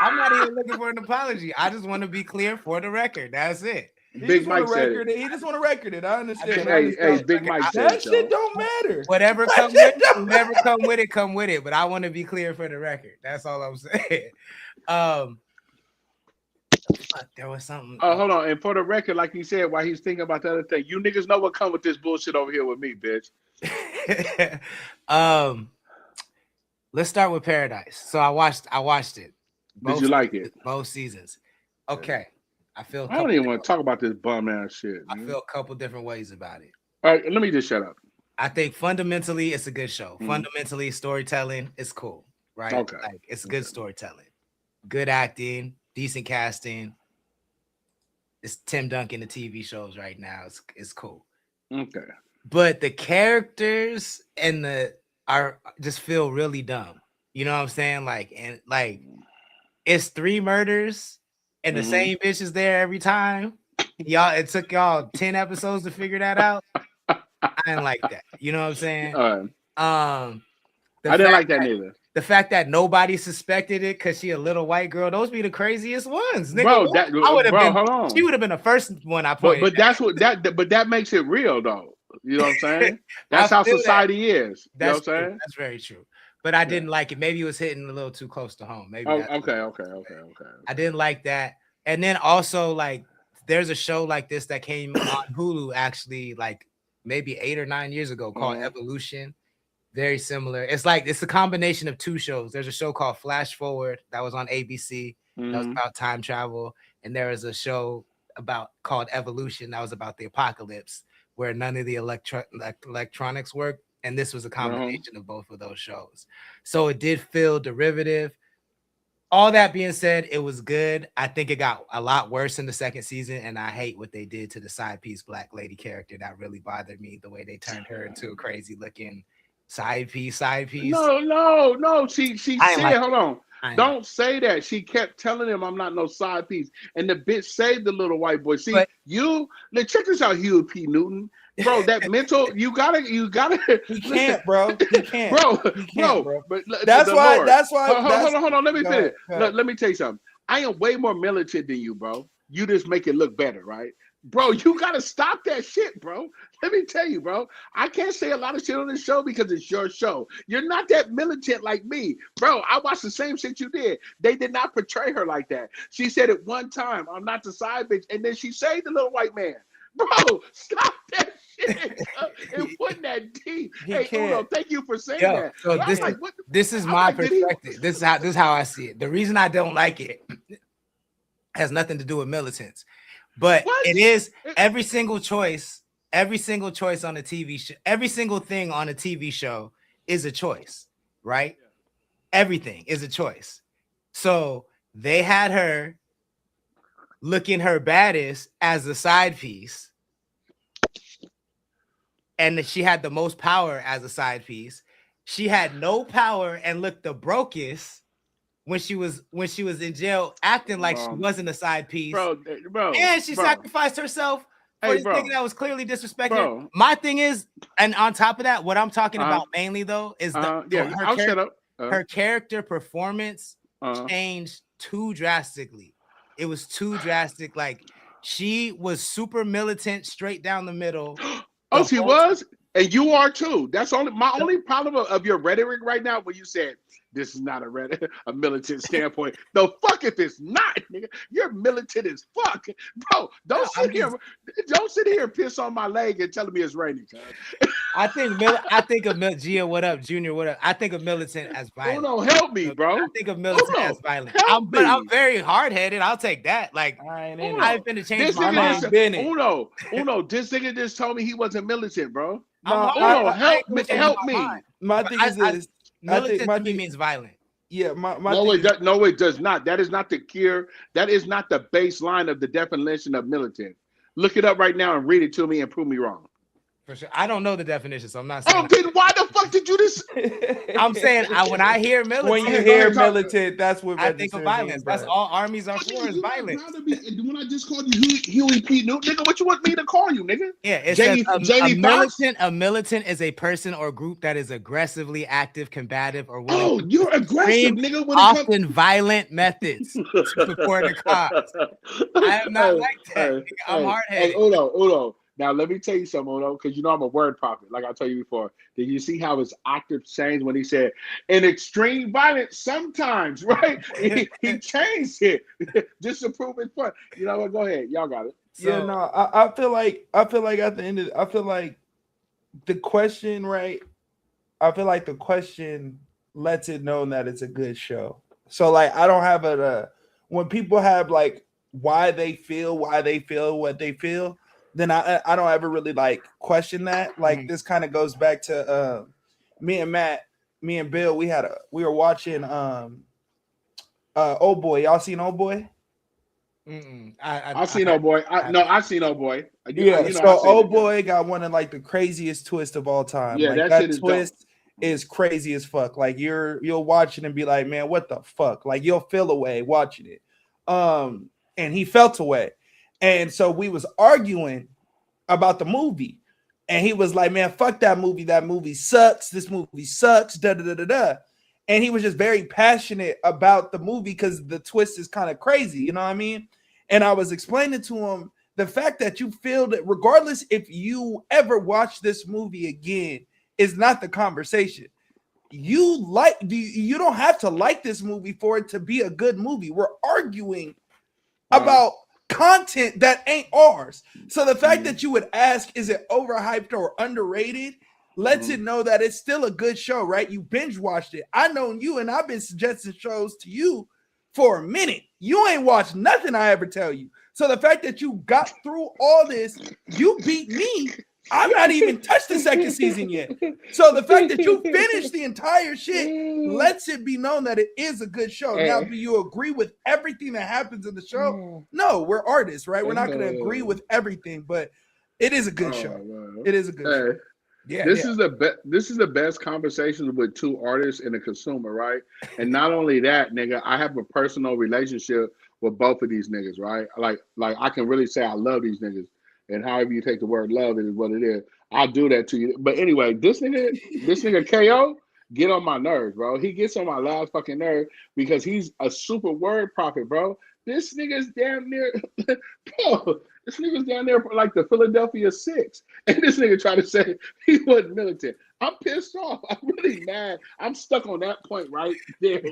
I'm not even looking for an apology. I just want to be clear for the record. That's it. Big Mike said it. He just want to record it. I understand. Hey, Big Mike said that shit don't matter. Whatever come with it, whoever come with it, come with it. But I want to be clear for the record. That's all I'm saying. There was something. Oh, hold on. And for the record, like he said, while he's thinking about the other thing, you niggas know what come with this bullshit over here with me, bitch. Let's start with Paradise. So I watched it. Did you like it? Both seasons. Okay. I don't even want to talk about this bum ass shit. I feel a couple different ways about it. All right, let me just shut up. I think fundamentally it's a good show. Fundamentally, storytelling is cool, right? Okay. Like it's good storytelling, good acting, decent casting. It's Tim Duncan, the TV shows right now. It's cool. Okay. But the characters and are just feel really dumb. You know what I'm saying? Like it's 3 murders and the same bitch is there every time. It took y'all 10 episodes to figure that out. I didn't like that. You know what I'm saying? I didn't like that neither. The fact that nobody suspected it because she a little white girl, those be the craziest ones, nigga. Bro, I would have been. Hold on. She would have been the first one I pointed. But that's what But that makes it real, though. You know what I'm saying? That's how society is. You know what I'm saying? That's very true. But I didn't like it. Maybe it was hitting a little too close to home. Maybe. Okay. I didn't like that. And then also, like, there's a show like this that came on Hulu actually, like maybe 8 or 9 years ago called Evolution. Very similar. It's a combination of 2 shows. There's a show called Flash Forward that was on ABC. That was about time travel. And there was a show called Evolution that was about the apocalypse, where none of the electronics worked. And this was a combination of both of those shows. So it did feel derivative. All that being said, it was good. I think it got a lot worse in the second season, and I hate what they did to the side piece black lady character. That really bothered me, the way they turned her into a crazy looking side piece. No. She said, hold on. Don't say that. She kept telling him I'm not no side piece. And the bitch saved the little white boy. See, check this out, Huey P. Newton. Bro, that mental, you gotta. He can't, bro. He can't. Bro. But that's why. Hold on. Let me finish. Let me tell you something. I am way more militant than you, bro. You just make it look better, right? Bro, you gotta stop that shit, bro. Let me tell you, bro. I can't say a lot of shit on this show because it's your show. You're not that militant like me, bro. I watched the same shit you did. They did not portray her like that. She said it one time, "I'm not the side bitch," and then she saved the little white man. Bro, stop that shit. It wasn't that deep. Uno, thank you for saying that. So this is my perspective. This is how I see it. The reason I don't like it has nothing to do with militants. But it is every single choice on a TV show, every single thing on a TV show is a choice, right? Everything is a choice. So they had her looking her baddest as a side piece, and she had the most power as a side piece. She had no power and looked the brokest when she was in jail, acting like she wasn't a side piece, bro. And she sacrificed herself for this thing that was clearly disrespectful. My thing is, and on top of that, what I'm talking about mainly though is her character performance changed too drastically. It was too drastic. Like, she was super militant, straight down the middle. She was, and you are too. That's my only problem of your rhetoric right now when you said this is not a militant standpoint. The fuck if it's not, nigga. You're militant as fuck, bro. Don't sit here and piss on my leg and telling me it's raining. I think of Gia, what up, Junior, what up? I think of militant as violent. Uno, help me, bro. I think of militant as violent. But I'm very hard headed. I'll take that. Like, I'm finna change my mind. Uno, this nigga just told me he wasn't militant, bro. Uno, help me. My thing is this. Militant to me means violent. Yeah, it does not. That is not the cure. That is not the baseline of the definition of militant. Look it up right now and read it to me and prove me wrong. For sure. I don't know the definition, so I'm not saying. Oh, then why the fuck did you just? I'm saying when I hear militant, when you hear militant, that's what I think of violence. That's all armies are for is violence. When I just called you Huey P. Newton, nigga, what you want me to call you, nigga? Yeah, it says a militant is a person or group that is aggressively active, combative, or willing to you're aggressive, nigga. Often violent methods to support a cause. I am not like that. I'm hard-headed. Hey, Udo. Now, let me tell you something, Udo, because you know I'm a word prophet, like I told you before. Did you see how his octave changed when he said, in extreme violence sometimes, right? he changed it just to prove his point. You know what? Go ahead. Y'all got it. So, I feel like at the end of I feel like the question, right? I feel like the question lets it know that it's a good show. So, like, I don't have when people have, like, why they feel what they feel, then I don't ever really like question that. Like this kind of goes back to me and Bill. We were watching Old Boy. Y'all seen Old Boy? I've seen Old Boy. I've seen Old Boy. So Old Boy got one of like the craziest twists of all time. Yeah, like, that twist is crazy as fuck. Like you'll watch it and be like, man, what the fuck? Like you'll feel away watching it. And he felt away. And so we was arguing about the movie. And he was like, man, fuck that movie. That movie sucks. This movie sucks. Da da da da da. And he was just very passionate about the movie because the twist is kind of crazy. You know what I mean? And I was explaining to him the fact that you feel that regardless if you ever watch this movie again is not the conversation. You don't have to like this movie for it to be a good movie. We're arguing about content that ain't ours. So the fact that you would ask, is it overhyped or underrated, lets it know that it's still a good show, right? You binge watched it. I know you, and I've been suggesting shows to you for a minute. You ain't watched nothing I ever tell you. So the fact that you got through all this, you beat me. I've not even touched the second season yet. So the fact that you finished the entire shit lets it be known that it is a good show. Now, do you agree with everything that happens in the show? No, we're artists, right? We're not going to agree with everything, but it is a good show. Man. It is a good show. Yeah, this is the best conversation with two artists and a consumer, right? And not only that, nigga, I have a personal relationship with both of these niggas, right? Like I can really say I love these niggas. And however you take the word love, it is what it is. I'll do that to you. But anyway, this nigga KO get on my nerves, bro. He gets on my last fucking nerve because he's a super word prophet, bro. This nigga's damn near, bro. This nigga's down there for like the Philadelphia Six. And this nigga tried to say he wasn't militant. I'm pissed off. I'm really mad. I'm stuck on that point right there.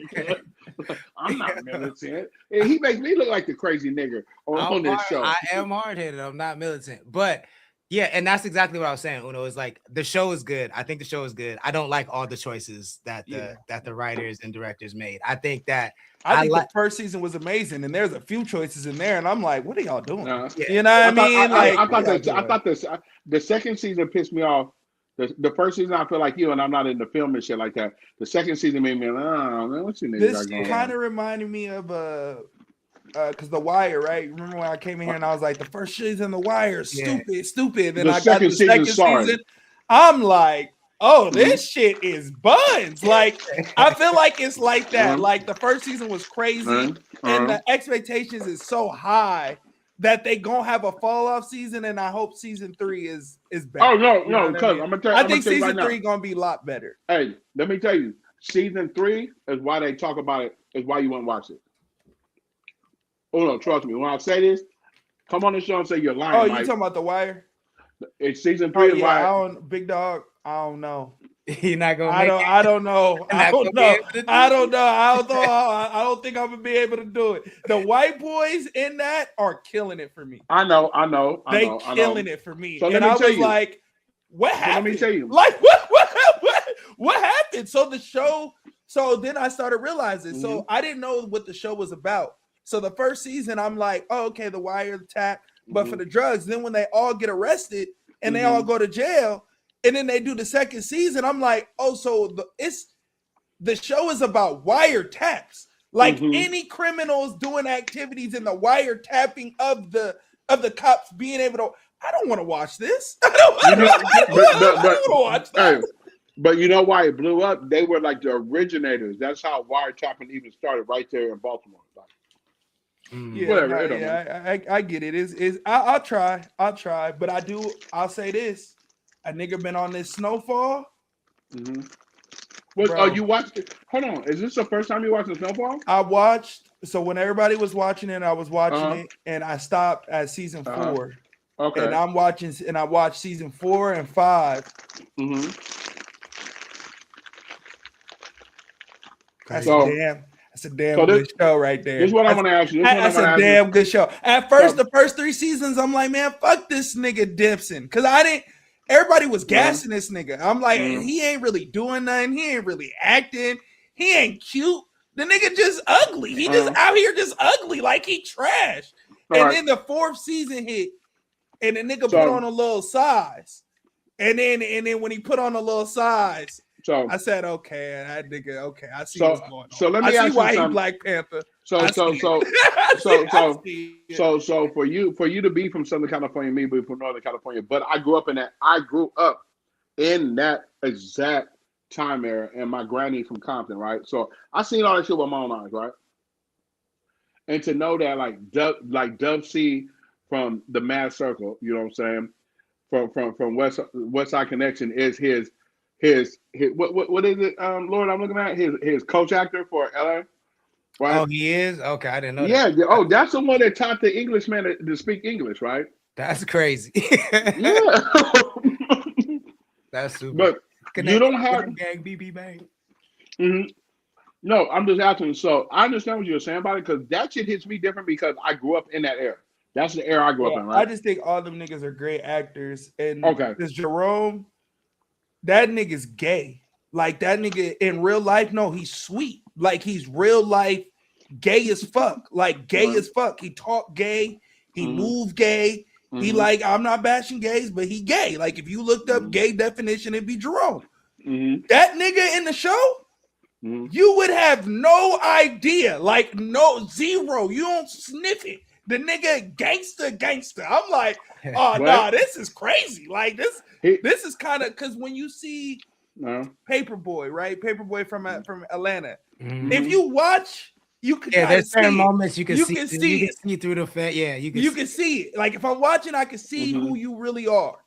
I'm not militant. And he makes me look like the crazy nigga on this show. I am hard-headed. I'm not militant. But yeah, and that's exactly what I was saying, Uno. Is like the show is good. I think the show is good. I don't like all the choices that the writers and directors made. I think that I think the first season was amazing, and there's a few choices in there, and I'm like, what are y'all doing? You know what I mean? I thought the second season pissed me off. The first season, I feel like you, and I'm not in the film and shit like that. The second season made me like, oh man, what's your name? This kind of reminded me of because The Wire, right? Remember when I came in here and I was like, the first season, The Wire, stupid. Then I got the second season. I'm like, oh, this shit is buns. Like, I feel like it's like that. Like the first season was crazy, and the expectations is so high that they gonna have a fall off season, and I hope season 3 is better. Oh no, because I'm gonna tell you, I think season 3 gonna be a lot better. Hey, let me tell you, season 3 is why they talk about it. Is why you want to watch it. Oh no, trust me. When I say this, come on the show and say you're lying. Oh, you talking about The Wire? It's season 3 is why. Big Dog. I don't know. You're not gonna. I don't know. I don't think I'm gonna be able to do it. The white boys in that are killing it for me. I know. They killing it for me. So and I was like, what happened? Let me tell you. Like what happened? So the show. So then I started realizing. So I didn't know what the show was about. So the first season, I'm like, oh, okay, The Wire, the tap, but for the drugs. Then when they all get arrested and they all go to jail, and then they do the second season, I'm like, oh, so the show is about wiretaps. Like any criminals doing activities in the wiretapping of the of the cops being able to. I don't want to watch this. I don't want to watch that. Hey, but you know why it blew up? They were like the originators. That's how wiretapping even started right there in Baltimore. Yeah, whatever. I get it. I'll try. But I'll say this. A nigga been on this Snowfall. Mm-hmm. Well, you watched it. Hold on. Is this the first time you watched Snowfall? I watched. So when everybody was watching it, I was watching it, and I stopped at season 4. Okay. And I watched season 4 and 5. Mm-hmm. That's a damn good show right there. This is what I want to ask you. That's a damn good show. At first, the first 3 seasons, I'm like, man, fuck this nigga Dipson. Because everybody was gassing this nigga. I'm like, he ain't really doing nothing. He ain't really acting. He ain't cute. The nigga just ugly. He just out here just ugly, like he trash. Then the 4th season hit, and the nigga put on a little size. And then when he put on a little size, I said, okay, that nigga, okay, I see what's going on. So let me ask you why something. he Black Panther. So for you to be from Southern California, me be from Northern California, but I grew up in that exact time era, and my granny from Compton, right? So I seen all that shit with my own eyes, right? And to know that like Dub C from the Mad Circle, you know what I'm saying? From West Side Connection is his what is it? Lord, I'm looking at his coach actor for LA. Right? Oh, he is? Okay, I didn't know. Yeah. Oh, that's the one that taught the Englishman to speak English, right? That's crazy. Yeah. That's super. But you don't have gang BB bang. Mm-hmm. No, I'm just asking. So I understand what you're saying about it, because that shit hits me different because I grew up in that era. That's the era I grew up in, right? I just think all them niggas are great actors. And this Jerome, that nigga's gay. Like that nigga in real life, no, he's sweet. Like he's real life gay as fuck. Like gay as fuck. He talk gay. He move gay. He like, I'm not bashing gays, but he gay. Like if you looked up gay definition, it'd be Jerome. That nigga in the show, you would have no idea. Like zero. You don't sniff it. The nigga gangster. I'm like, oh no, this is crazy. Like this is kind of, because when you see Paperboy, right? Paperboy from Atlanta. If you watch, you can there's certain moments you can see through the fan. Yeah, you can see it. Like if I'm watching, I can see who you really are.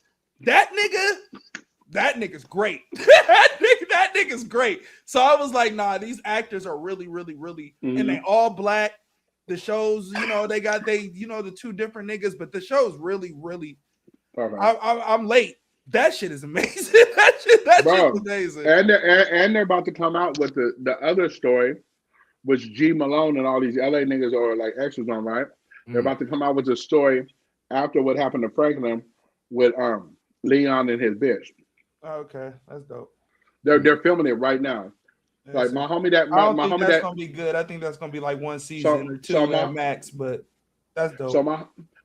That nigga's great. that nigga's great. So I was like, nah, these actors are really, really, really, and they all black. The shows, they got the 2 different niggas, but the show's really, really. I'm late. That shit is amazing. that shit is amazing. And they're about to come out with the other story, which G Malone and all these LA niggas are like extras on, right? They're about to come out with a story after what happened to Franklin with Leon and his bitch. Okay, that's dope. They're filming it right now. Like my homie that I don't think that's gonna be good. I think that's gonna be like 1 season or 2 at max, but that's dope. So my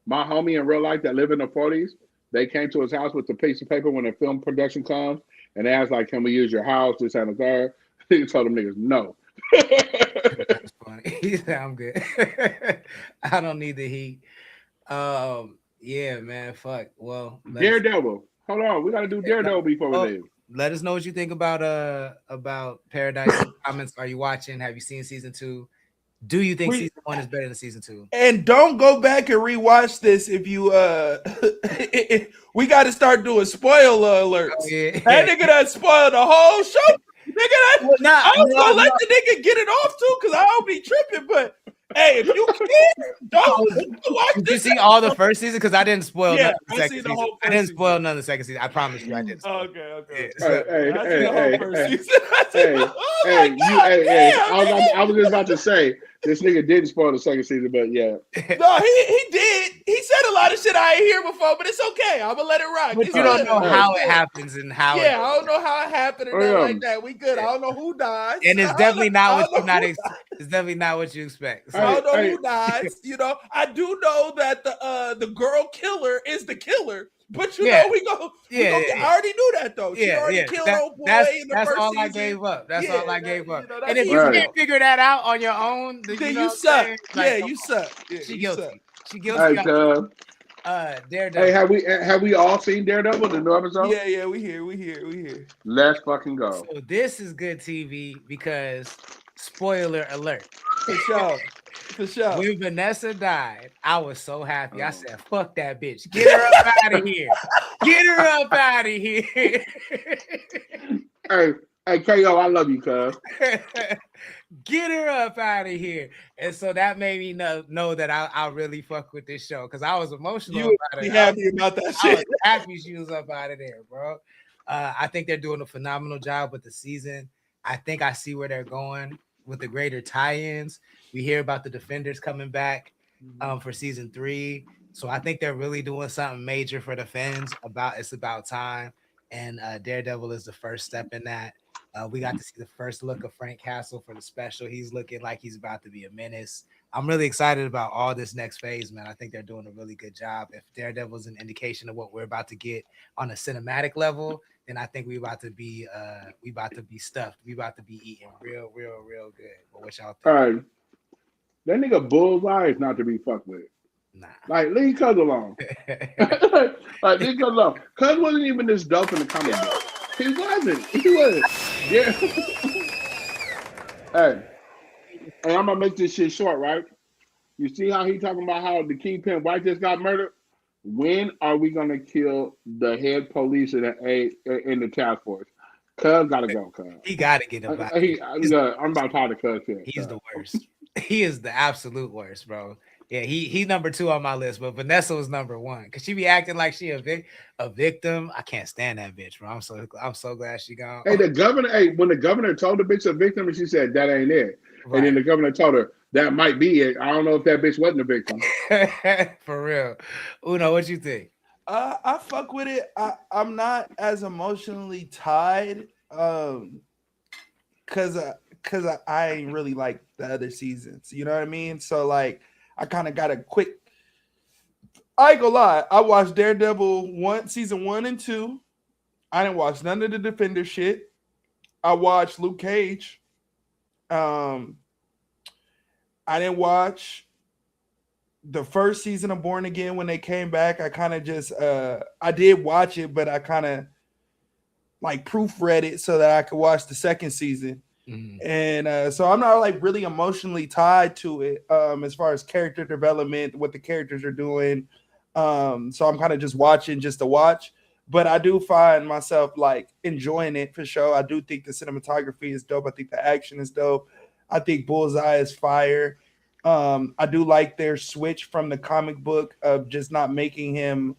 homie in real life that live in the 40s, they came to his house with the piece of paper when the film production comes, and they asked like, "Can we use your house?" This and the third. He told them niggas no. That's funny. He said, "I'm good. I don't need the heat." Yeah, man. Fuck. Well, Daredevil. Hold on, we gotta do Daredevil before we leave. Let us know what you think about Paradise. Comments. Are you watching? Have you seen season 2? Do you think season 1 is better than season 2? And don't go back and rewatch this if you we got to start doing spoiler alerts. Oh, yeah. That nigga done spoiled the whole show. Nigga, I was gonna let the nigga get it off too, because I don't be tripping. But hey, if you can, don't watch this. Did you see all the first season? Because I didn't spoil none of the second season. I didn't spoil none of the second season. I promise you, I didn't. Okay. I was just about to say this nigga didn't spoil the second season, but yeah. No, he did. He said a lot of shit I ain't hear before, but it's okay. I'm gonna let it rock. But you don't know how it happens and how. Yeah, I don't know how it happened and nothing like that. We good. I don't know who dies, and it's definitely not what you It's definitely not what you expect. So. I don't know who dies. I do know that the girl killer is the killer. But I already knew that though. She already killed old boy in the first all season. I gave up. That's all I gave up. And if you can't figure that out on your own, then you suck. You suck. She guilty. She guilty. All right, Daredevil. Hey, have we all seen Daredevil, the new episode? Yeah, we here. Let's fucking go. So this is good TV because spoiler alert. For sure. When Vanessa died, I was so happy. I said, fuck that bitch. Get her up out of here. Get her up out of here. Hey, KO, I love you, cuz. Get her up out of here. And so that made me know that I really fuck with this show because I was emotional about it. Happy about that shit. I was happy she was up out of there, bro. I think they're doing a phenomenal job with the season. I think I see where they're going with the greater tie-ins. We hear about the Defenders coming back for season 3. So I think they're really doing something major for the fans. It's about time. And Daredevil is the first step in that. We got to see the first look of Frank Castle for the special. He's looking like he's about to be a menace. I'm really excited about all this next phase, man. I think they're doing a really good job. If Daredevil is an indication of what we're about to get on a cinematic level, then I think we about to be stuffed. We about to be eating real good. But what y'all think? All right. That nigga Bullseye is not to be fucked with. Nah. Like, leave Cuz alone. Like, leave Cuz alone. Cuz wasn't even this dope in the comic book. He wasn't. Yeah. Hey, and I'm gonna make this shit short, right? You see how he talking about how the Kingpin White just got murdered? When are we gonna kill the head police in the task force? Cuz gotta go, Cuz. He gotta get him back. I'm about tired of Cuz shit. He's the worst. He is the absolute worst, bro. Yeah, he's number 2 on my list, but Vanessa was number 1 because she be acting like she a victim. I can't stand that bitch, bro. I'm so glad she gone. Hey, when the governor told the bitch a victim, and she said that ain't it, right. And then the governor told her that might be it. I don't know if that bitch wasn't a victim. For real. Uno, what you think? I fuck with it. I'm not as emotionally tied, cause I ain't really like the other seasons. You know what I mean? So like. I kind of got a quick. I ain't gonna lie. I watched Daredevil season 1 and 2. I didn't watch none of the Defender shit. I watched Luke Cage. I didn't watch the first season of Born Again when they came back. I kind of just I did watch it, but I kind of like proofread it so that I could watch the second season. Mm-hmm. And so I'm not like really emotionally tied to it as far as character development, what the characters are doing. So I'm kind of just watching just to watch, but I do find myself like enjoying it for sure. I do think the cinematography is dope. I think the action is dope. I think Bullseye is fire. I do like their switch from the comic book of just not making him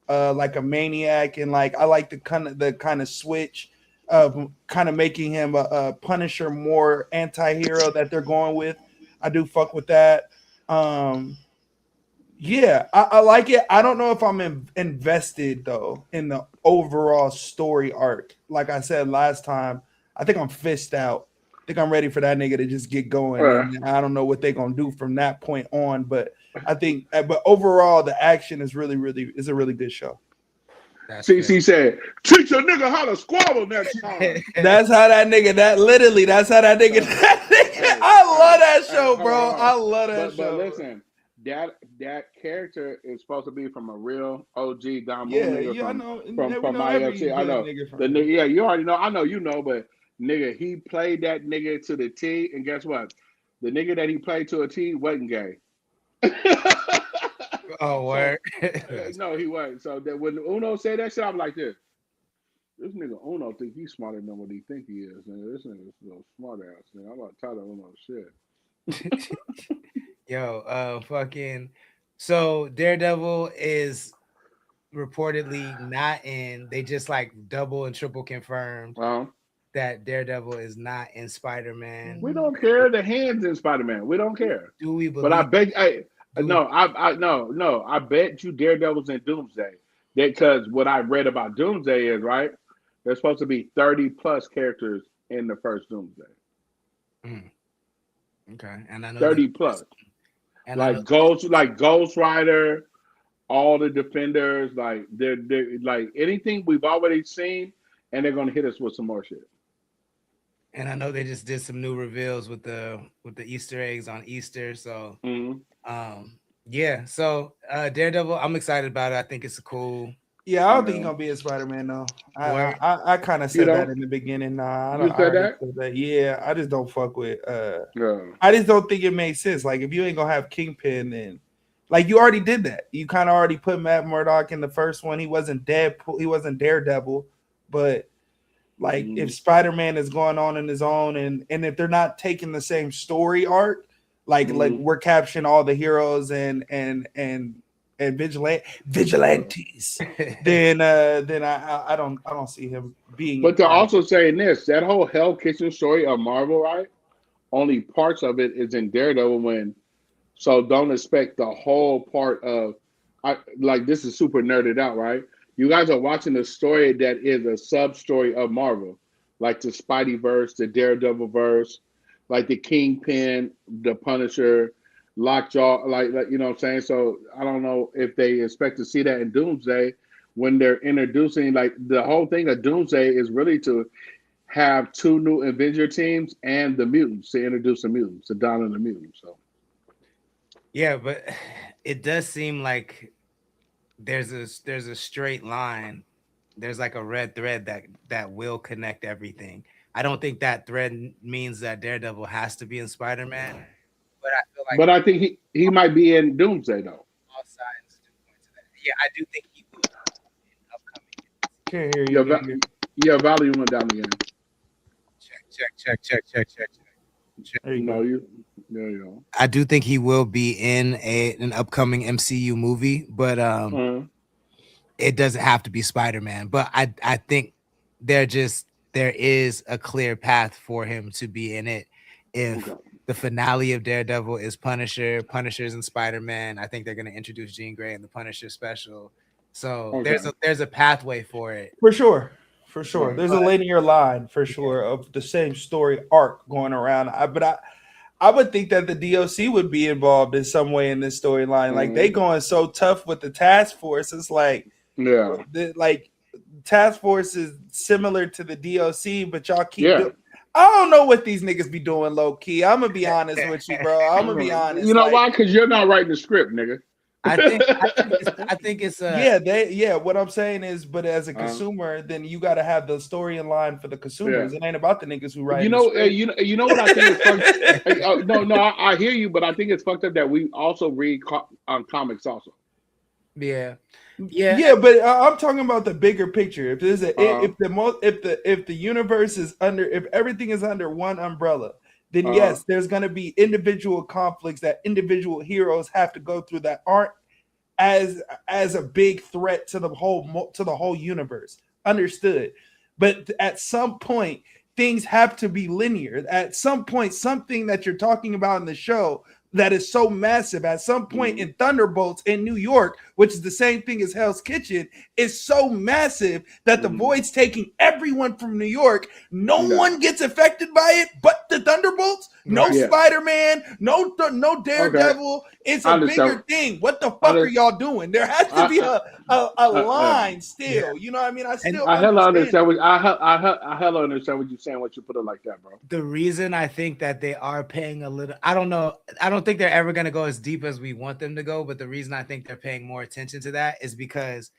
like a maniac, and like I like the kind of switch of kind of making him a Punisher, more anti-hero that they're going with. I do fuck with that. Yeah, I like it. I don't know if I'm invested though in the overall story arc. Like I said last time, I think I'm fisted out. I think I'm ready for that nigga to just get going. And I don't know what they're gonna do from that point on, but I think, but overall, the action is really a really good show. CC said, "Teach a nigga how to squabble next time." That's how that nigga. That's how that nigga. I love that show, bro. I love that show. But listen, that character is supposed to be from a real OG Don Moon nigga from IFC. I know the nigga. Yeah, you already know. I know you know, but nigga, he played that nigga to the T, and guess what? The nigga that he played to a T wasn't gay. Oh, word. No, he wasn't. So that when Uno said that shit, I'm like this nigga Uno think he's smarter than what he think he is. And this nigga's a little smart ass. Man, I'm about to tell Uno shit. Yo, fucking. So Daredevil is reportedly not in. They just like double and triple confirmed that Daredevil is not in Spider-Man. We don't care. The hands in Spider-Man. We don't care. Do we believe? But I bet. I bet you Daredevil's in Doomsday. Because what I read about Doomsday is right. There's supposed to be 30 plus characters in the first Doomsday. Okay, and I know 30 plus. And like Ghost Rider, all the Defenders, like they're like anything we've already seen, and they're gonna hit us with some more shit. And I know they just did some new reveals with the Easter eggs on Easter. So Yeah, so Daredevil, I'm excited about it. I think it's a cool Yeah, I don't think he's gonna be a Spider-Man though. word. I kind of You said that know, in the beginning. Nah, I you don't. I said already that. said that. Yeah, I just don't fuck with. Yeah. I just don't think it makes sense. Like if you ain't gonna have Kingpin, then like you already did that. You kind of already put Matt Murdock in the first one. He wasn't Deadpool. He wasn't Daredevil, but like if Spider-Man is going on in his own, and if they're not taking the same story arc, like we're capturing all the heroes and vigilantes, then I don't see him being. But they're also saying this: that whole Hell Kitchen story of Marvel, right? Only parts of it is in Daredevil. So don't expect the whole part of. Like this is super nerded out, right? You guys are watching a story that is a sub story of Marvel, like the Spidey verse, the Daredevil verse, like the Kingpin, the Punisher, Lockjaw, like you know what I'm saying. So I don't know if they expect to see that in Doomsday when they're introducing like the whole thing of Doomsday is really to have two new Avenger teams and the mutants to introduce the mutants, the Dawn and the mutants. So Yeah, but it does seem like there's a straight line. There's like a red thread that will connect everything. I don't think that thread means that Daredevil has to be in Spider-Man, but I feel like but I think he might be in Doomsday though. all signs do point to that. Yeah, I do think he will in upcoming. Can't hear you. Your volume went down again. Check. There you No, go. there you go. I do think he will be in an upcoming MCU movie, but it doesn't have to be Spider-Man. But I think there is a clear path for him to be in it. If the finale of Daredevil is Punisher's and Spider-Man, I think they're going to introduce Jean Grey in the Punisher special. So there's a pathway for it. For sure. There's a linear line for sure of the same story arc going around. I would think that the DOC would be involved in some way in this storyline. Like they going so tough with the task force. It's like like task force is similar to the DOC, but y'all keep I don't know what these niggas be doing low key. I'm gonna be honest with you, bro. I'm gonna be honest. You know why? Because you're not writing the script, nigga. I think it's what I'm saying is, but as a consumer, then you got to have the story in line for the consumers. It ain't about the niggas who write. You know what I think is fucked. No, I hear you, but I think it's fucked up that we also read comics also. Yeah, but I'm talking about the bigger picture. If there's if the universe is if everything is under one umbrella, then yes, there's going to be individual conflicts that individual heroes have to go through that aren't as a big threat to the whole universe. Understood. But at some point, things have to be linear. At some point, something that you're talking about in the show that is so massive at some point in Thunderbolts in New York, which is the same thing as Hell's Kitchen, is so massive that the Void's taking everyone from New York. No one gets affected by it but the Thunderbolts. No Spider-Man, no Daredevil. It's a bigger thing. What the fuck are y'all doing? There has to be a line still. You know what I mean? I hella understand what you're saying. What you put it like that, bro. The reason I think that they are paying a little, I don't know. I don't think they're ever going to go as deep as we want them to go. But the reason I think they're paying more attention to that is because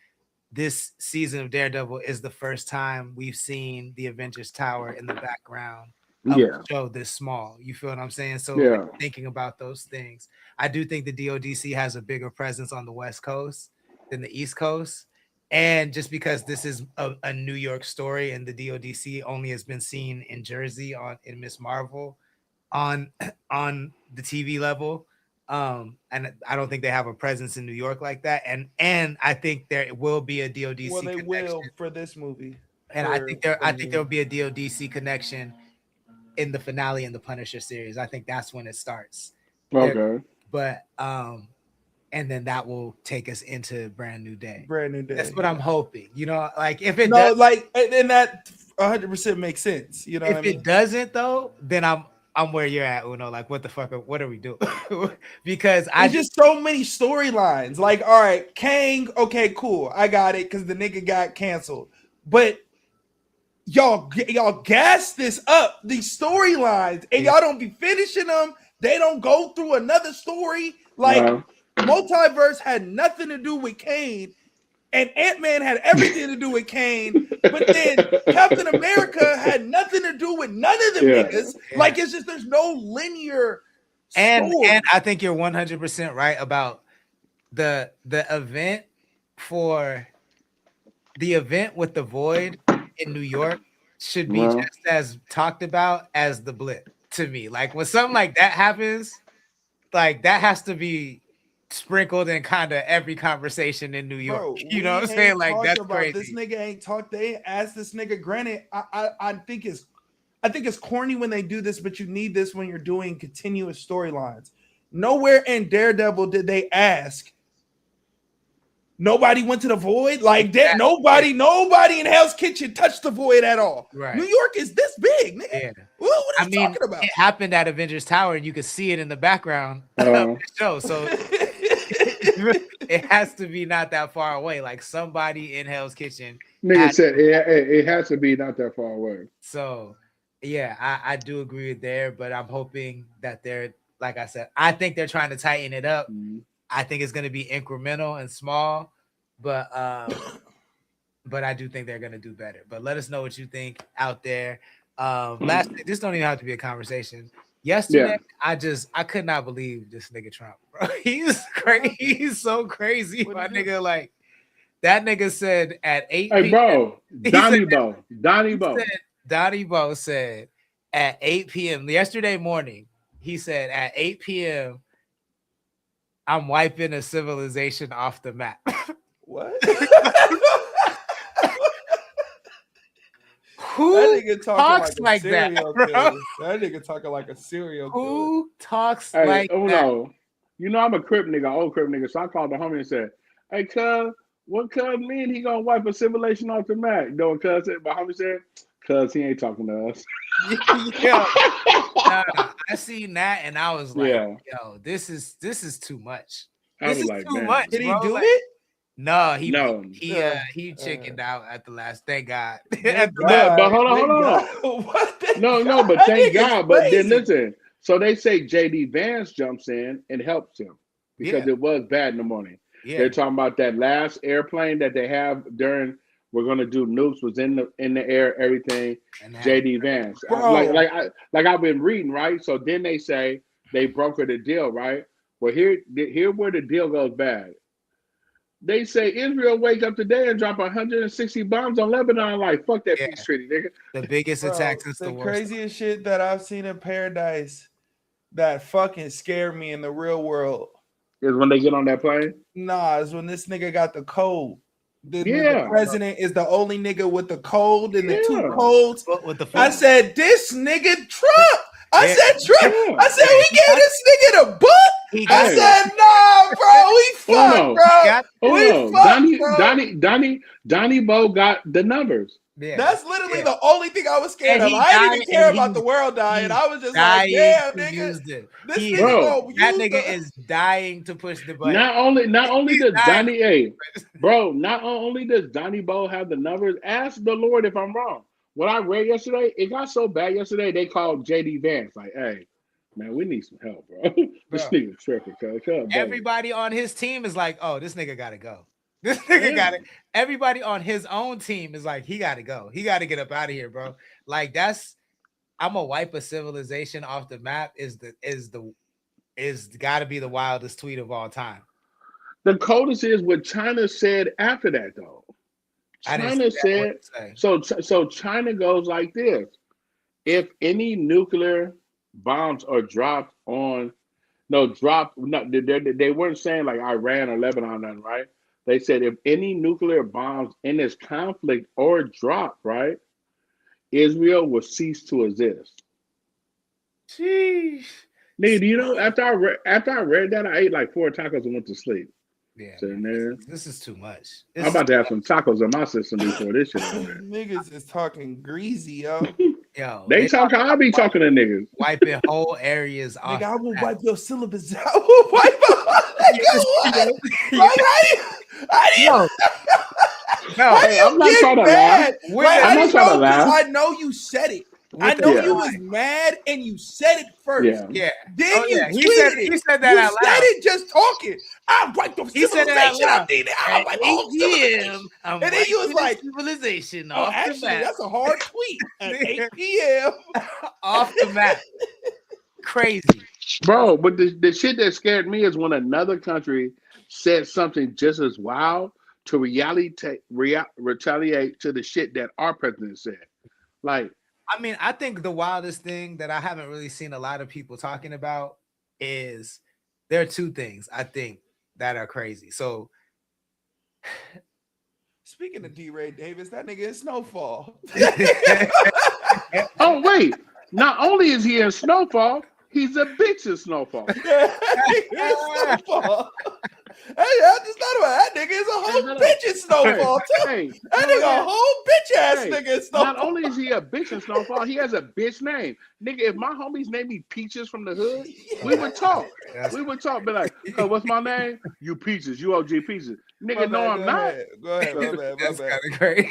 this season of Daredevil is the first time we've seen the Avengers Tower in the background of a show this small. You feel what I'm saying? So thinking about those things, I do think the DODC has a bigger presence on the West Coast than the East Coast. And just because this is a New York story and the DODC only has been seen in Jersey in Miss Marvel on the TV level. And I don't think they have a presence in New York like that. And I think there will be a DODC connection. Will for this movie. And I think there'll be a DODC connection in the finale in the Punisher series. I think that's when it starts. Okay. But and then that will take us into Brand New Day. That's what I'm hoping. You know, like if it does, like, then that 100% makes sense. You know, if it doesn't though, then I'm where you're at, Uno. Like, what the fuck? What are we doing? Because there's just so many storylines. Like, all right, Kang. Okay, cool. I got it because the nigga got canceled. But y'all gas this up, these storylines, and y'all don't be finishing them. They don't go through another story. Like, Multiverse had nothing to do with Kane, and Ant-Man had everything to do with Kane, but then Captain America had nothing to do with none of them niggas. Yeah. Like, it's just, there's no linear and story. I think you're 100% right about the event with the Void in New York should be just as talked about as the Blip to me. Like, when something like that happens, like, that has to be sprinkled in kind of every conversation in New York. Bro, you know what I'm saying? Like, that's crazy. This nigga ain't talked. They asked this nigga. Granted, I think it's corny when they do this, but you need this when you're doing continuous storylines. Nowhere in Daredevil did they ask. Nobody went to the Void. Like that. Nobody in Hell's Kitchen touched the Void at all. Right. New York is this big, nigga. Yeah. What are you talking about? It happened at Avengers Tower, and you could see it in the background of the show. So it has to be not that far away. Like, somebody in Hell's Kitchen. Nigga said it has to be not that far away. So yeah, I do agree with there, but I'm hoping that they're, like I said, I think they're trying to tighten it up. Mm-hmm. I think it's going to be incremental and small, but I do think they're going to do better. But let us know what you think out there. Lastly, this don't even have to be a conversation. Yesterday, I could not believe this nigga Trump, bro. He's crazy. He's so crazy, my nigga. Like, that nigga said at 8 Hey, bro, Donnie Bo said at 8 p.m. yesterday morning, he said at 8 p.m., I'm wiping a civilization off the map. What? Who that nigga talks like that, bro? That nigga talking like a serial killer. Who talks like that? No. You know I'm a Crip nigga, old Crip nigga. So I called the homie and said, "Hey, cuz, what cuz mean he gonna wipe a civilization off the map?" You know what cuz said? My homie said, "Cuz he ain't talking to us." Yo, I seen that and I was like, yo, this is too much. This is too much. Did he bro. do like, it? No, he chickened out at the last. Thank God. But hold on. No, but thank God. But then listen. So they say JD Vance jumps in and helps him because it was bad in the morning. Yeah. They're talking about that last airplane that they have during. We're gonna do nukes was in the air, everything. JD Vance, like I've been reading, right? So then they say they brokered the deal, right? Well, here where the deal goes bad. They say Israel wake up today and drop 160 bombs on Lebanon. Like, fuck that peace treaty, nigga. The biggest attack since the war. The craziest shit that I've seen in Paradise that fucking scared me in the real world is when they get on that plane. Nah, it's when this nigga got the code. The president is the only nigga with the code and the two codes. I said, this nigga Trump. I said, Trump. I said, we gave this nigga the book. I said, nah, bro, we fucked, bro. Donnie Bo got the numbers. Yeah. That's literally the only thing I was scared of. I didn't even care about the world dying. I was just like, damn, nigga. That nigga is dying to push the button. Not only does Donnie Bo have the numbers, ask the Lord if I'm wrong. What I read yesterday, it got so bad yesterday, they called JD Vance. Like, hey, man, we need some help, bro. This nigga tripping, cuz. Everybody on his team is like, oh, this nigga gotta go. This nigga got it. Everybody on his own team is like, he got to go. He got to get up out of here, bro. Like, I'm a wipe a civilization off the map is got to be the wildest tweet of all time. The coldest is what China said after that, though. China said so. China goes like this: if any nuclear bombs are dropped on, they weren't saying like Iran or Lebanon or nothing, right? They said if any nuclear bombs in this conflict are dropped, right, Israel will cease to exist. Jeez. Nigga, do you know after I read that, I ate like 4 tacos and went to sleep. Yeah, this is too much. I'm about to have some tacos in my system before this shit. Niggas is talking greasy, yo. Yo, they talking. I'll be talking to niggas. Wiping whole areas off. Nigga, I will wipe your syllabus. I will wipe. No, hey, I'm not trying to laugh. I'm not trying to laugh. I know you said it. I know you was mad and you said it first. Yeah. Then you tweeted it. He said that you out loud. said it just talking. I'll wipe the He said it out civilization loud. up there. I'll wipe the whole civilization. And then you was like, civilization oh, actually, that's a hard tweet at 8 p.m. off the map. Crazy. Bro, but the shit that scared me is when another country said something just as wild to retaliate to the shit that our president said. Like, I mean, I think the wildest thing that I haven't really seen a lot of people talking about is there are two things I think that are crazy. So, speaking of D-Ray Davis, that nigga is Snowfall. oh, wait. Not only is he in Snowfall, he's a bitch in Snowfall. Yeah, he is Snowfall. Hey, I just thought about it. That nigga is a whole bitch in Snowfall, too. Hey, that nigga a whole bitch ass nigga in Snowfall. Not only is he a bitch in Snowfall, he has a bitch name. Nigga, if my homies named me Peaches from the hood, we would talk. We would talk, be like, oh, what's my name? You Peaches. You OG Peaches. Nigga, no, I'm not. Go ahead, my bad. That's kind of crazy.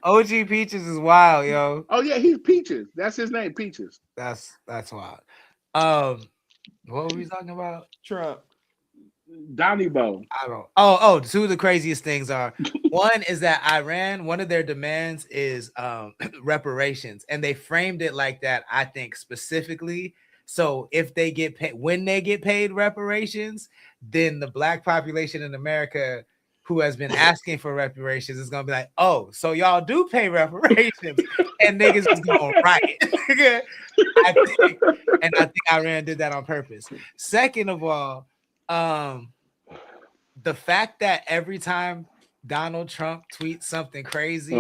OG Peaches is wild, yo. Oh, yeah, he's Peaches. That's his name, Peaches. That's wild. What were we talking about? Trump. Donnie Bo. I don't. Two of the craziest things are one is that Iran, one of their demands is reparations, and they framed it like that, I think, specifically. So if they get paid, when they get paid reparations, then the black population in America who has been asking for reparations is gonna be like, oh, so y'all do pay reparations, and niggas is gonna riot. I think Iran did that on purpose. Second of all, the fact that every time Donald Trump tweets something crazy,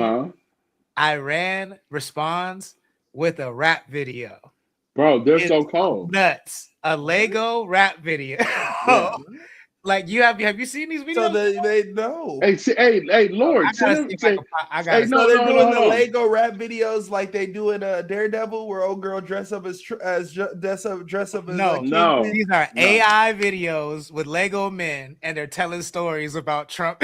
Iran responds with a rap video. Bro, they're so cold. Nuts. A Lego rap video. Yeah. Like have you seen these videos? So they know. Hey, Lord. They're doing the Lego rap videos like they do in Daredevil, where old girl dress up as no. These are AI videos with Lego men, and they're telling stories about Trump.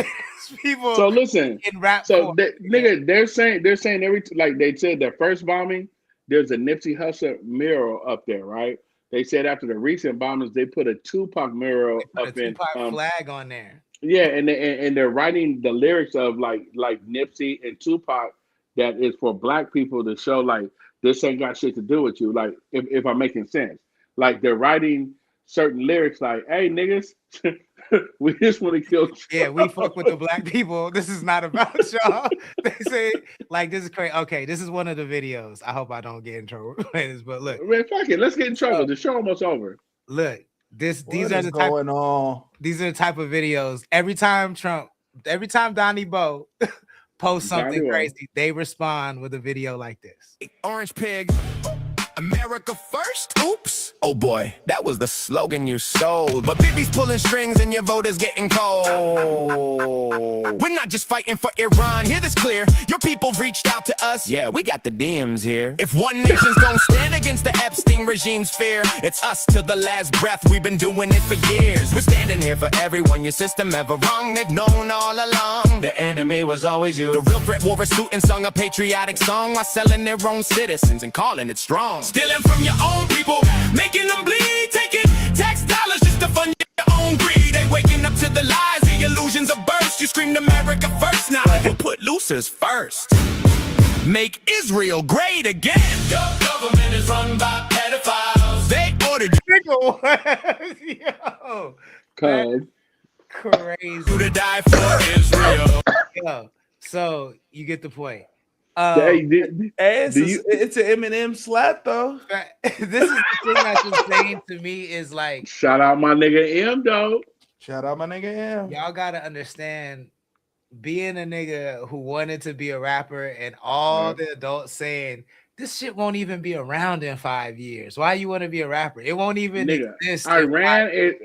People. So listen, in rap. So they're saying every like they said their first bombing. There's a Nipsey Hussle mural up there, right? They said after the recent bombings, they put a Tupac mural up in flag on there. Yeah, and they're writing the lyrics of like Nipsey and Tupac that is for black people to show like this ain't got shit to do with you. Like if I'm making sense, like they're writing certain lyrics like, "Hey niggas, we just want to kill." Yeah, we fuck with the black people. This is not about y'all. They say like this is crazy. Okay, this is one of the videos. I hope I don't get in trouble with this, but look, man, fuck it. Let's get in trouble. The show almost over. Look, these are the type of videos. Every time Donnie Bo posts something crazy, they respond with a video like this. Orange pig. America first? Oops. Oh boy, that was the slogan you sold. But Bibi's pulling strings and your vote is getting cold. We're not just fighting for Iran, hear this clear. Your people reached out to us. Yeah, we got the DMs here. If one nation's gonna stand against the Epstein regime's fear, it's us till the last breath. We've been doing it for years. We're standing here for everyone. Your system ever wrong, they've known all along. The enemy was always you. The real threat wore a suit and sung a patriotic song while selling their own citizens and calling it strong. Stealing from your own people, making them bleed, taking tax dollars just to fund your own greed. They waking up to the lies, the illusions of burst. You screamed America first, now we'll put losers first. Make Israel great again. Your government is run by pedophiles. They ordered you. Yo, crazy. Who to die for Israel. Yo, so you get the point. It's an Eminem slap though. This is the thing that's insane to me is like, shout out my nigga M though. Shout out my nigga M. Y'all gotta understand, being a nigga who wanted to be a rapper and all the adults saying this shit won't even be around in 5 years. Why you want to be a rapper? It won't even exist. Iran is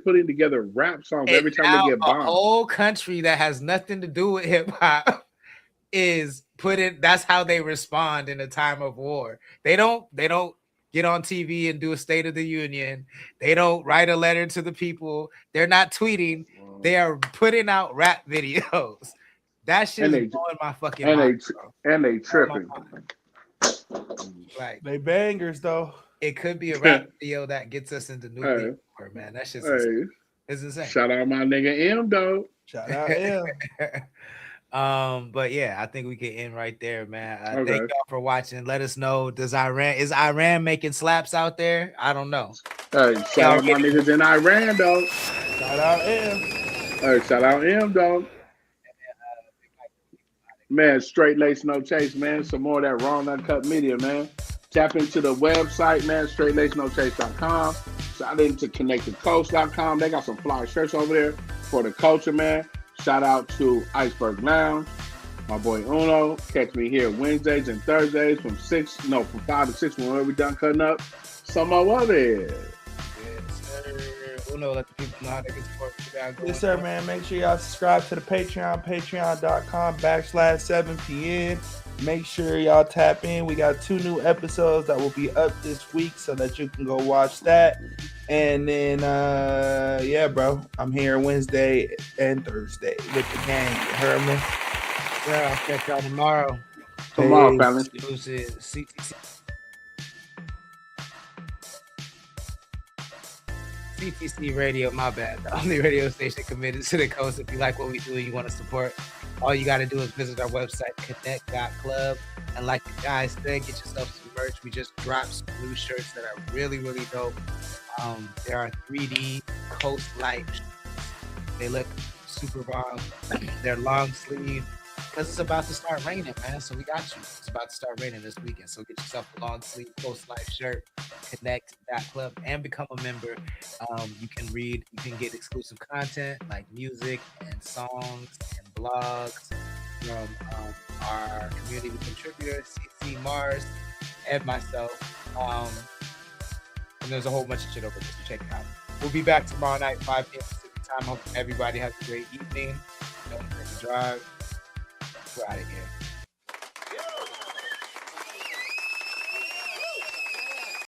putting together rap songs every time they get bombed. A whole country that has nothing to do with hip hop is that's how they respond in a time of war. They don't get on TV and do a State of the Union. They don't write a letter to the people. They're not tweeting. They are putting out rap videos. That shit is blowing my fucking mind. And they tripping. Like They bangers though. it could be a rap video that gets us into new league, man. That shit's insane. It's insane. Shout out my nigga M though. Shout out M. But yeah, I think we can end right there, man. Thank y'all for watching. Let us know. Is Iran making slaps out there? I don't know. Hey, shout out my niggas in Iran though. Shout out M. Hey, shout out M though. Man, straight lace, no chase, man. Some more of that raw and uncut media, man. Tap into the website, man, straightlacenochase.com. Shout into connectthecoast.com. They got some fly shirts over there for the culture, man. Shout out to Iceberg Lounge, my boy Uno. Catch me here Wednesdays and Thursdays from 5 to 6 whenever we done cutting up. Some more of it. Yes, sir. Uno, let the people know how they can support you guys. Yes, sir, man. Make sure y'all subscribe to the Patreon, patreon.com/7pn. Make sure y'all tap in. We got 2 new episodes that will be up this week so that you can go watch that. And then, yeah, bro, I'm here Wednesday and Thursday with the gang. You heard me? Yeah, I'll catch y'all tomorrow. Tomorrow, fellas. CTC Radio, my bad. The only radio station committed to the coast. If you like what we do and you want to support, all you got to do is visit our website, connect.club. And like the guys said, get yourself some merch. We just dropped some new shirts that are really, really dope. There are 3D Coast Light. They look super bomb. They're long sleeve because it's about to start raining, man. So we got you. It's about to start raining this weekend. So get yourself a long sleeve Coast Life shirt, connect.club, and become a member. You can get exclusive content like music and songs and blogs from our community contributors, CC Mars, and myself. And there's a whole bunch of shit over there, so check it out. We'll be back tomorrow night, 5 p.m. Pacific time. Hope everybody has a great evening. Don't forget to drive. We're out of here.